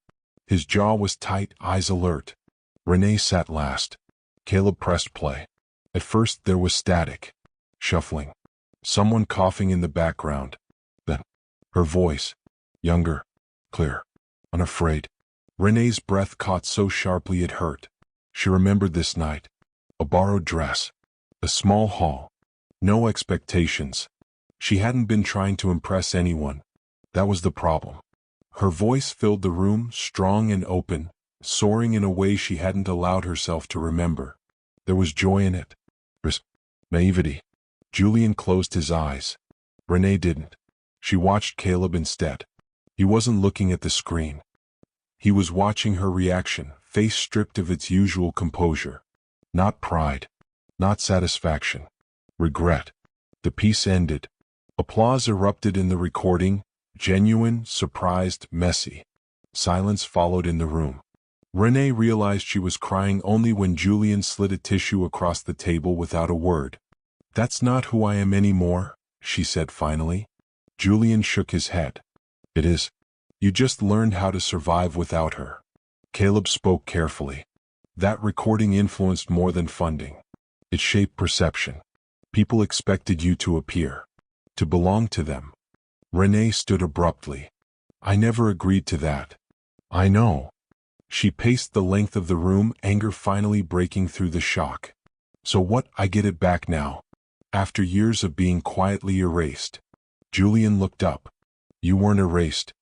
His jaw was tight, eyes alert. Renee sat last. Caleb pressed play. At first there was static. Shuffling. Someone coughing in the background. Then, her voice. Younger. Clear. Unafraid. Renee's breath caught so sharply it hurt. She remembered this night. A borrowed dress. A small hall. No expectations. She hadn't been trying to impress anyone. That was the problem. Her voice filled the room, strong and open, soaring in a way she hadn't allowed herself to remember. There was joy in it. There's naivety. Julian closed his eyes. Renee didn't. She watched Caleb instead. He wasn't looking at the screen. He was watching her reaction, face stripped of its usual composure. Not pride. Not satisfaction. Regret. The piece ended. Applause erupted in the recording, genuine, surprised, messy. Silence followed in the room. Renee realized she was crying only when Julian slid a tissue across the table without a word. "That's not who I am anymore," she said finally. Julian shook his head. "It is. You just learned how to survive without her." Caleb spoke carefully. "That recording influenced more than funding. It shaped perception. People expected you to appear, to belong to them." Renee stood abruptly. "I never agreed to that." "I know." She paced the length of the room, anger finally breaking through the shock. "So what? I get it back now. After years of being quietly erased." Julian looked up. "You weren't erased.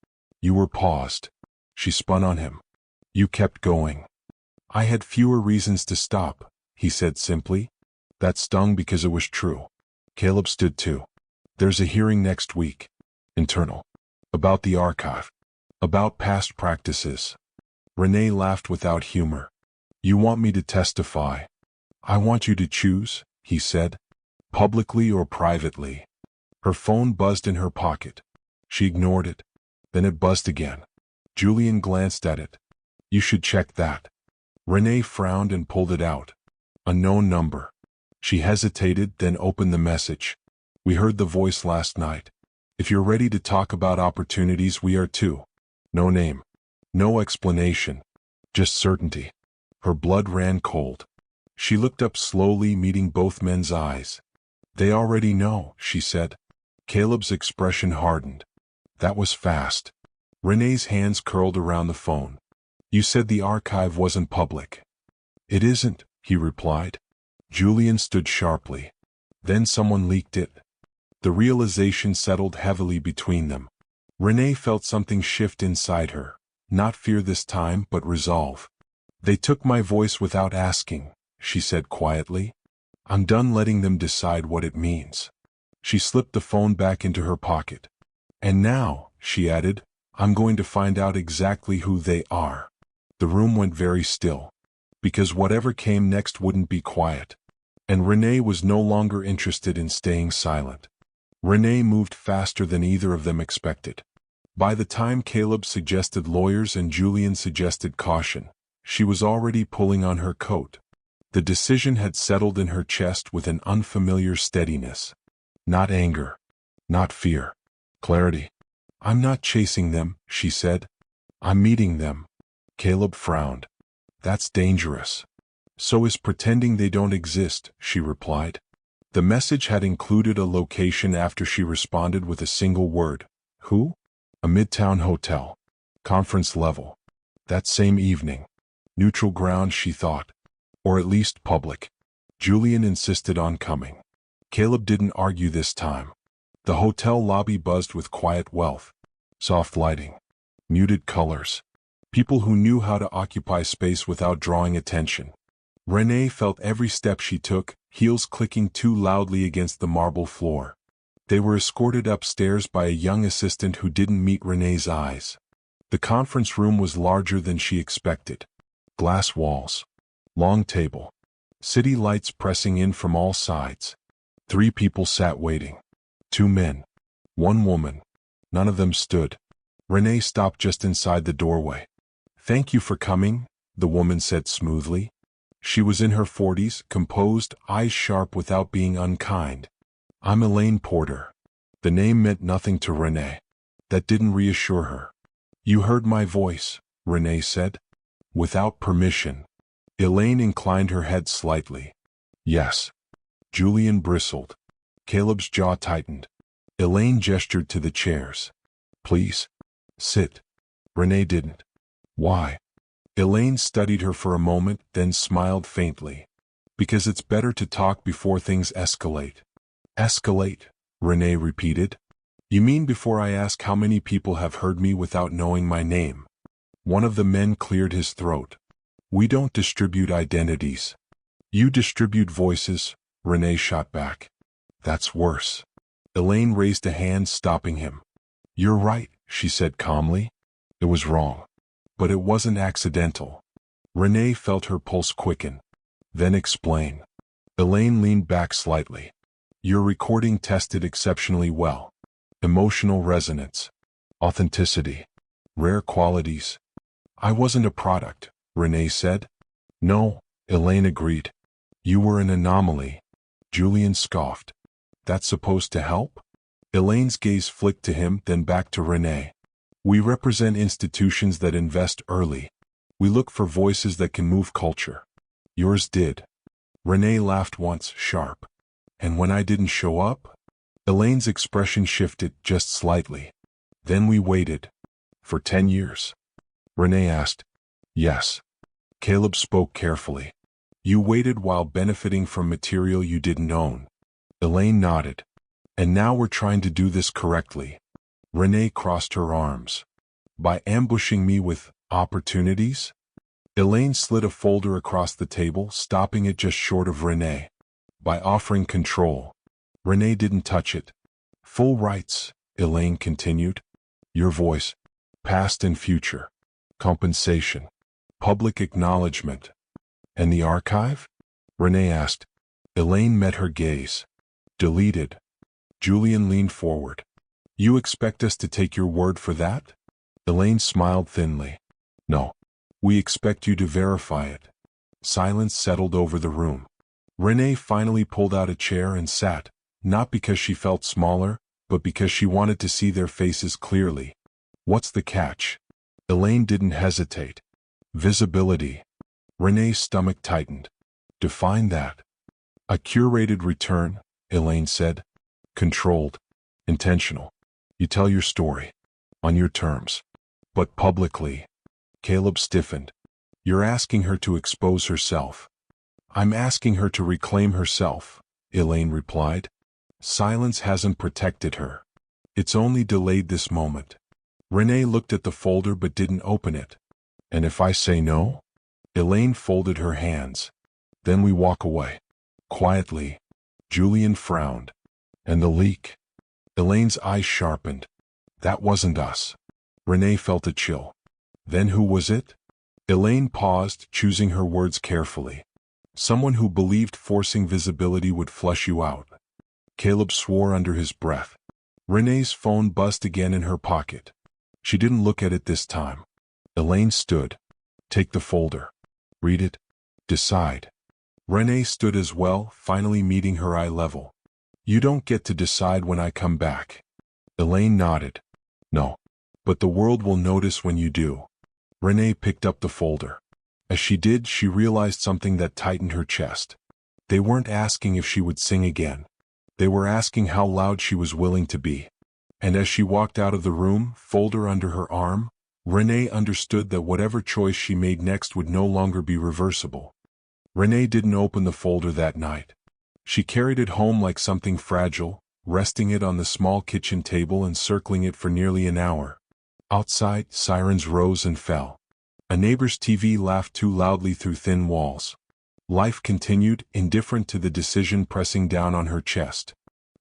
You were paused." She spun on him. "You kept going." "I had fewer reasons to stop," he said simply. That stung because it was true. Caleb stood too. "There's a hearing next week. Internal. About the archive. About past practices." Renee laughed without humor. "You want me to testify?" "I want you to choose," he said. "Publicly or privately." Her phone buzzed in her pocket. She ignored it. Then it buzzed again. Julian glanced at it. "You should check that." Renee frowned and pulled it out. Unknown number. She hesitated, then opened the message. "We heard the voice last night. If you're ready to talk about opportunities, we are too." No name. No explanation. Just certainty. Her blood ran cold. She looked up slowly, meeting both men's eyes. "They already know," she said. Caleb's expression hardened. "That was fast." Renee's hands curled around the phone. "You said the archive wasn't public." "It isn't," he replied. Julian stood sharply. "Then someone leaked it." The realization settled heavily between them. Renee felt something shift inside her. Not fear this time, but resolve. "They took my voice without asking," she said quietly. "I'm done letting them decide what it means." She slipped the phone back into her pocket. "And now," she added, "I'm going to find out exactly who they are." The room went very still. Because whatever came next wouldn't be quiet. And Renee was no longer interested in staying silent. Renee moved faster than either of them expected. By the time Caleb suggested lawyers and Julian suggested caution, she was already pulling on her coat. The decision had settled in her chest with an unfamiliar steadiness. Not anger. Not fear. Clarity. "I'm not chasing them," she said. "I'm meeting them." Caleb frowned. "That's dangerous." "So is pretending they don't exist," she replied. The message had included a location after she responded with a single word. "Who?" "A midtown hotel. Conference level." That same evening. Neutral ground, she thought. Or at least public. Julian insisted on coming. Caleb didn't argue this time. The hotel lobby buzzed with quiet wealth. Soft lighting. Muted colors. People who knew how to occupy space without drawing attention. Renee felt every step she took, heels clicking too loudly against the marble floor. They were escorted upstairs by a young assistant who didn't meet Renee's eyes. The conference room was larger than she expected. Glass walls. Long table. City lights pressing in from all sides. 3 people sat waiting. 2 men. 1 woman. None of them stood. Renee stopped just inside the doorway. "Thank you for coming," the woman said smoothly. She was in her 40s, composed, eyes sharp without being unkind. "I'm Elaine Porter." The name meant nothing to Renee. That didn't reassure her. "You heard my voice," Renee said. "Without permission." Elaine inclined her head slightly. "Yes." Julian bristled. Caleb's jaw tightened. Elaine gestured to the chairs. "Please. Sit." Renee didn't. "Why?" Elaine studied her for a moment, then smiled faintly. Because it's better to talk before things escalate. Escalate, Renee repeated. You mean before I ask how many people have heard me without knowing my name? One of the men cleared his throat. We don't distribute identities. You distribute voices, Renee shot back. That's worse. Elaine raised a hand, stopping him. You're right, she said calmly. It was wrong. But it wasn't accidental. Renee felt her pulse quicken. Then explain. Elaine leaned back slightly. Your recording tested exceptionally well. Emotional resonance. Authenticity. Rare qualities. I wasn't a product, Renee said. No, Elaine agreed. You were an anomaly. Julian scoffed. That's supposed to help? Elaine's gaze flicked to him, then back to Renee. We represent institutions that invest early. We look for voices that can move culture. Yours did. Renee laughed once, sharp. And when I didn't show up? Elaine's expression shifted just slightly. Then we waited. For 10 years? Renee asked. Yes. Caleb spoke carefully. You waited while benefiting from material you didn't own. Elaine nodded. And now we're trying to do this correctly. Renee crossed her arms. By ambushing me with opportunities? Elaine slid a folder across the table, stopping it just short of Renee. By offering control. Renee didn't touch it. Full rights, Elaine continued. Your voice. Past and future. Compensation. Public acknowledgement. And the archive? Renee asked. Elaine met her gaze. Deleted. Julian leaned forward. You expect us to take your word for that? Elaine smiled thinly. No. We expect you to verify it. Silence settled over the room. Renee finally pulled out a chair and sat, not because she felt smaller, but because she wanted to see their faces clearly. What's the catch? Elaine didn't hesitate. Visibility. Renee's stomach tightened. Define that. A curated return, Elaine said. Controlled. Intentional. You tell your story. On your terms. But publicly. Caleb stiffened. You're asking her to expose herself. I'm asking her to reclaim herself, Elaine replied. Silence hasn't protected her. It's only delayed this moment. Renee looked at the folder but didn't open it. And if I say no? Elaine folded her hands. Then we walk away. Quietly. Julian frowned. And the leak? Elaine's eyes sharpened. That wasn't us. Renee felt a chill. Then who was it? Elaine paused, choosing her words carefully. Someone who believed forcing visibility would flush you out. Caleb swore under his breath. Renee's phone buzzed again in her pocket. She didn't look at it this time. Elaine stood. Take the folder. Read it. Decide. Renee stood as well, finally meeting her eye level. You don't get to decide when I come back. Elaine nodded. No. But the world will notice when you do. Renee picked up the folder. As she did, she realized something that tightened her chest. They weren't asking if she would sing again. They were asking how loud she was willing to be. And as she walked out of the room, folder under her arm, Renee understood that whatever choice she made next would no longer be reversible. Renee didn't open the folder that night. She carried it home like something fragile, resting it on the small kitchen table and circling it for nearly an hour. Outside, sirens rose and fell. A neighbor's TV laughed too loudly through thin walls. Life continued, indifferent to the decision pressing down on her chest.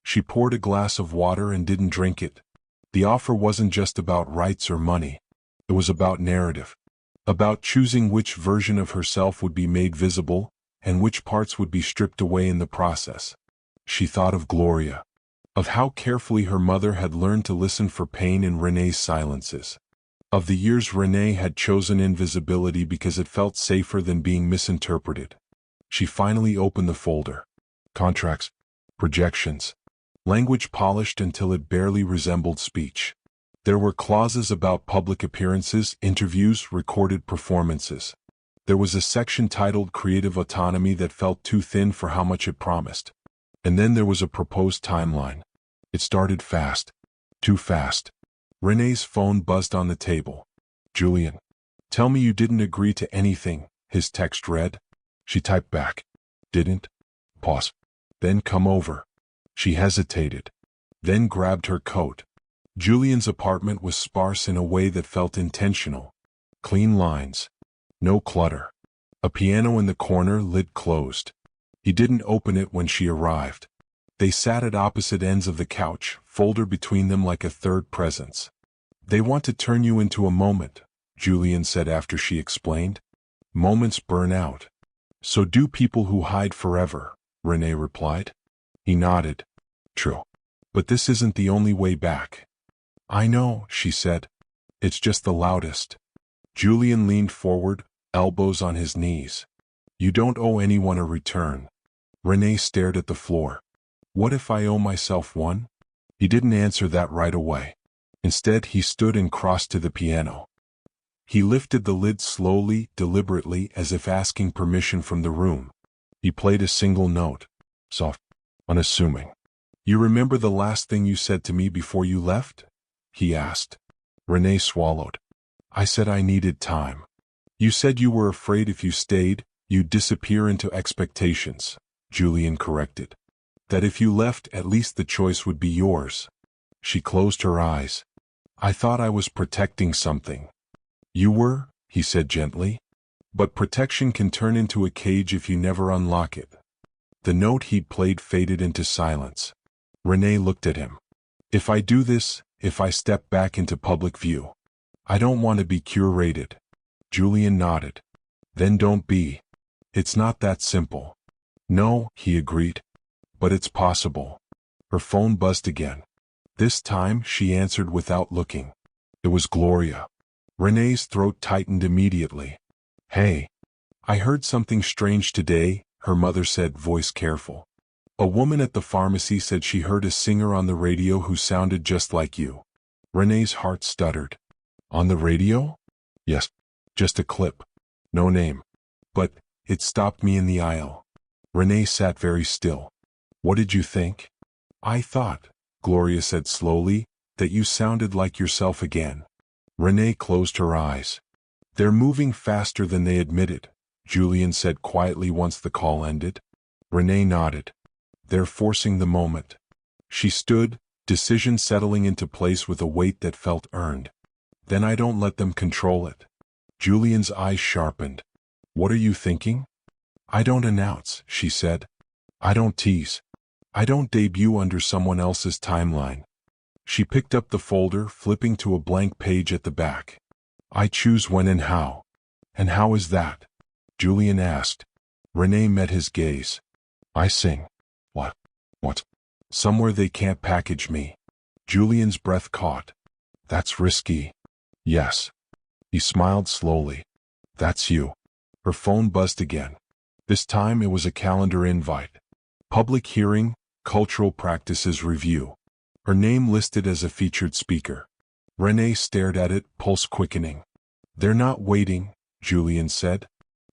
She poured a glass of water and didn't drink it. The offer wasn't just about rights or money. It was about narrative. About choosing which version of herself would be made visible, and which parts would be stripped away in the process. She thought of Gloria. Of how carefully her mother had learned to listen for pain in Renee's silences. Of the years Renee had chosen invisibility because it felt safer than being misinterpreted. She finally opened the folder. Contracts. Projections. Language polished until it barely resembled speech. There were clauses about public appearances, interviews, recorded performances. There was a section titled Creative Autonomy that felt too thin for how much it promised. And then there was a proposed timeline. It started fast. Too fast. Renee's phone buzzed on the table. Julian. Tell me you didn't agree to anything, his text read. She typed back. Didn't? Pause. Then come over. She hesitated. Then grabbed her coat. Julian's apartment was sparse in a way that felt intentional. Clean lines. No clutter. A piano in the corner, lid closed. He didn't open it when she arrived. They sat at opposite ends of the couch, folder between them like a third presence. They want to turn you into a moment, Julian said after she explained. Moments burn out. So do people who hide forever, Renee replied. He nodded. True. But this isn't the only way back. I know, she said. It's just the loudest. Julian leaned forward, elbows on his knees. You don't owe anyone a return. Renee stared at the floor. What if I owe myself one? He didn't answer that right away. Instead, he stood and crossed to the piano. He lifted the lid slowly, deliberately, as if asking permission from the room. He played a single note. Soft, unassuming. You remember the last thing you said to me before you left? He asked. Renee swallowed. I said I needed time. You said you were afraid if you stayed, you'd disappear into expectations, Julian corrected. That if you left, at least the choice would be yours. She closed her eyes. I thought I was protecting something. You were, he said gently. But protection can turn into a cage if you never unlock it. The note he'd played faded into silence. Renee looked at him. If I do this, if I step back into public view, I don't want to be curated. Julian nodded. Then don't be. It's not that simple. No, he agreed. But it's possible. Her phone buzzed again. This time, she answered without looking. It was Gloria. Renee's throat tightened immediately. Hey. I heard something strange today, her mother said, voice careful. A woman at the pharmacy said she heard a singer on the radio who sounded just like you. Renee's heart stuttered. On the radio? Yes. Just a clip. No name. But it stopped me in the aisle. Renee sat very still. What did you think? I thought, Gloria said slowly, that you sounded like yourself again. Renee closed her eyes. They're moving faster than they admitted, Julian said quietly once the call ended. Renee nodded. They're forcing the moment. She stood, decision settling into place with a weight that felt earned. Then I don't let them control it. Julian's eyes sharpened. What are you thinking? I don't announce, she said. I don't tease. I don't debut under someone else's timeline. She picked up the folder, flipping to a blank page at the back. I choose when and how. And how is that? Julian asked. Renee met his gaze. I sing. What? What? Somewhere they can't package me. Julian's breath caught. That's risky. Yes. He smiled slowly. That's you. Her phone buzzed again. This time it was a calendar invite. Public hearing, cultural practices review. Her name listed as a featured speaker. Renee stared at it, pulse quickening. They're not waiting, Julian said.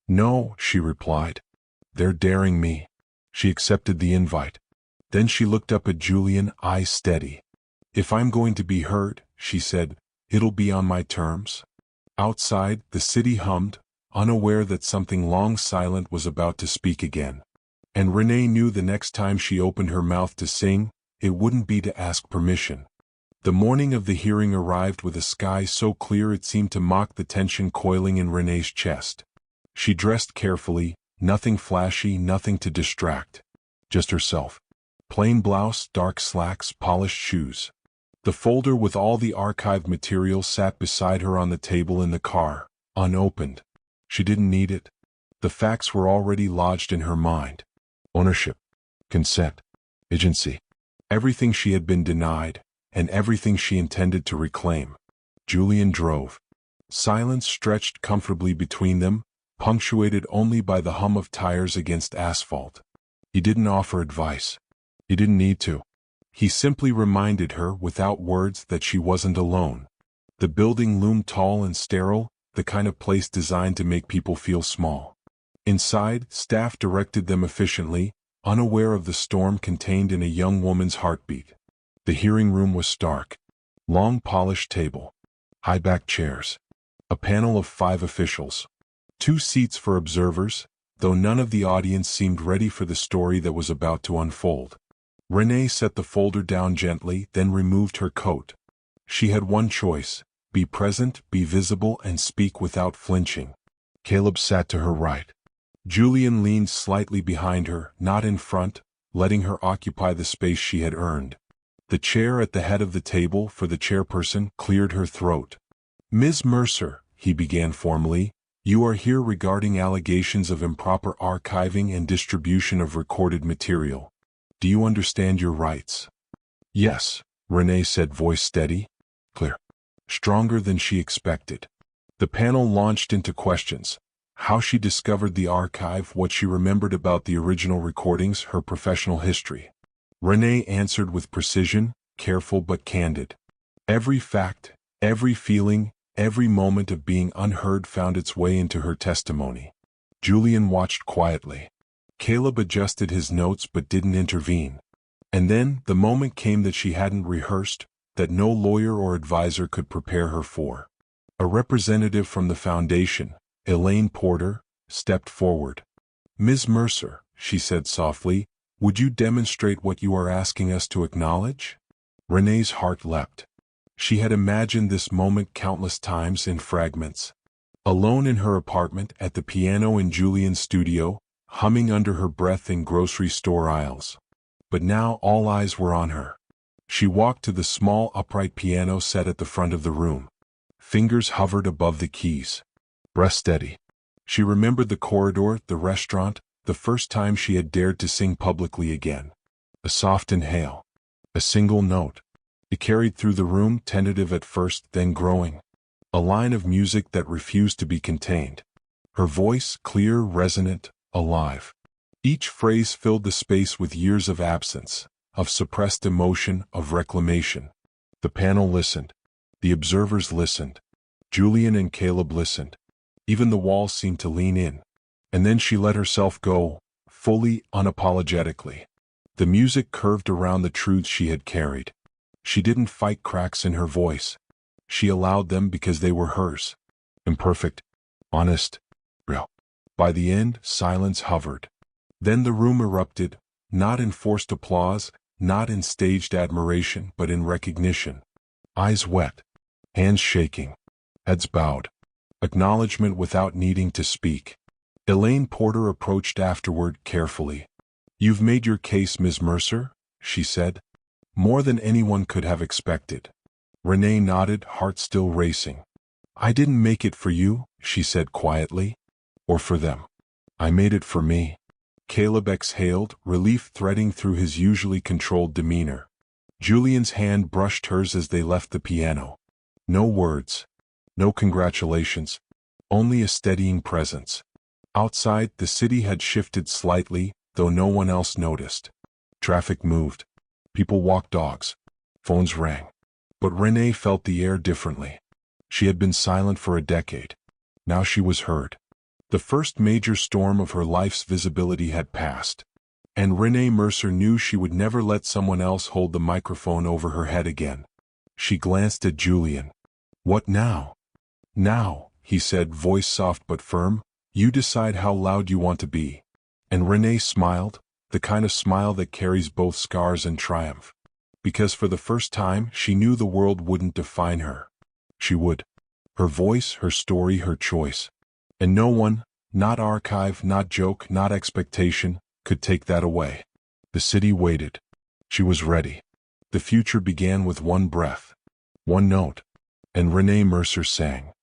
No, she replied. They're daring me. She accepted the invite. Then she looked up at Julian, eyes steady. If I'm going to be heard, she said, it'll be on my terms. Outside, the city hummed, unaware that something long silent was about to speak again. And Renee knew the next time she opened her mouth to sing, it wouldn't be to ask permission. The morning of the hearing arrived with a sky so clear it seemed to mock the tension coiling in Renee's chest. She dressed carefully, nothing flashy, nothing to distract. Just herself. Plain blouse, dark slacks, polished shoes. The folder with all the archived material sat beside her on the table in the car, unopened. She didn't need it. The facts were already lodged in her mind. Ownership, consent, agency. Everything she had been denied, and everything she intended to reclaim. Julian drove. Silence stretched comfortably between them, punctuated only by the hum of tires against asphalt. He didn't offer advice. He didn't need to. He simply reminded her without words that she wasn't alone. The building loomed tall and sterile, the kind of place designed to make people feel small. Inside, staff directed them efficiently, unaware of the storm contained in a young woman's heartbeat. The hearing room was stark. Long polished table. High-backed chairs. A panel of 5 officials. 2 seats for observers, though none of the audience seemed ready for the story that was about to unfold. Renee set the folder down gently, then removed her coat. She had one choice: be present, be visible, and speak without flinching. Caleb sat to her right. Julian leaned slightly behind her, not in front, letting her occupy the space she had earned. The chair at the head of the table for the chairperson cleared her throat. "Ms. Mercer," he began formally, "you are here regarding allegations of improper archiving and distribution of recorded material. Do you understand your rights?" "Yes," Renee said, voice steady, clear, stronger than she expected. The panel launched into questions: how she discovered the archive, what she remembered about the original recordings, her professional history. Renee answered with precision, careful but candid. Every fact, every feeling, every moment of being unheard found its way into her testimony. Julian watched quietly. Caleb adjusted his notes but didn't intervene. And then the moment came that she hadn't rehearsed, that no lawyer or advisor could prepare her for. A representative from the foundation, Elaine Porter, stepped forward. "Ms. Mercer," she said softly, "would you demonstrate what you are asking us to acknowledge?" Renee's heart leapt. She had imagined this moment countless times in fragments. Alone in her apartment, at the piano in Julian's studio, humming under her breath in grocery store aisles. But now all eyes were on her. She walked to the small upright piano set at the front of the room. Fingers hovered above the keys. Breath steady. She remembered the corridor, the restaurant, the first time she had dared to sing publicly again. A soft inhale. A single note. It carried through the room, tentative at first, then growing. A line of music that refused to be contained. Her voice, clear, resonant, alive. Each phrase filled the space with years of absence, of suppressed emotion, of reclamation. The panel listened. The observers listened. Julian and Caleb listened. Even the walls seemed to lean in. And then she let herself go, fully, unapologetically. The music curved around the truths she had carried. She didn't fight cracks in her voice. She allowed them because they were hers. Imperfect, honest, real. By the end, silence hovered. Then the room erupted, not in forced applause, not in staged admiration, but in recognition. Eyes wet, hands shaking, heads bowed. Acknowledgement without needing to speak. Elaine Porter approached afterward carefully. "You've made your case, Ms. Mercer," she said. "More than anyone could have expected." Renee nodded, heart still racing. "I didn't make it for you," she said quietly. "Or for them. I made it for me." Caleb exhaled, relief threading through his usually controlled demeanor. Julian's hand brushed hers as they left the piano. No words. No congratulations. Only a steadying presence. Outside, the city had shifted slightly, though no one else noticed. Traffic moved. People walked dogs. Phones rang. But Renee felt the air differently. She had been silent for a decade. Now she was heard. The first major storm of her life's visibility had passed. And Renee Mercer knew she would never let someone else hold the microphone over her head again. She glanced at Julian. "What now?" "Now," he said, voice soft but firm, "you decide how loud you want to be." And Renee smiled, the kind of smile that carries both scars and triumph. Because for the first time, she knew the world wouldn't define her. She would. Her voice, her story, her choice. And no one, not archive, not joke, not expectation, could take that away. The city waited. She was ready. The future began with one breath. One note. And Renee Mercer sang.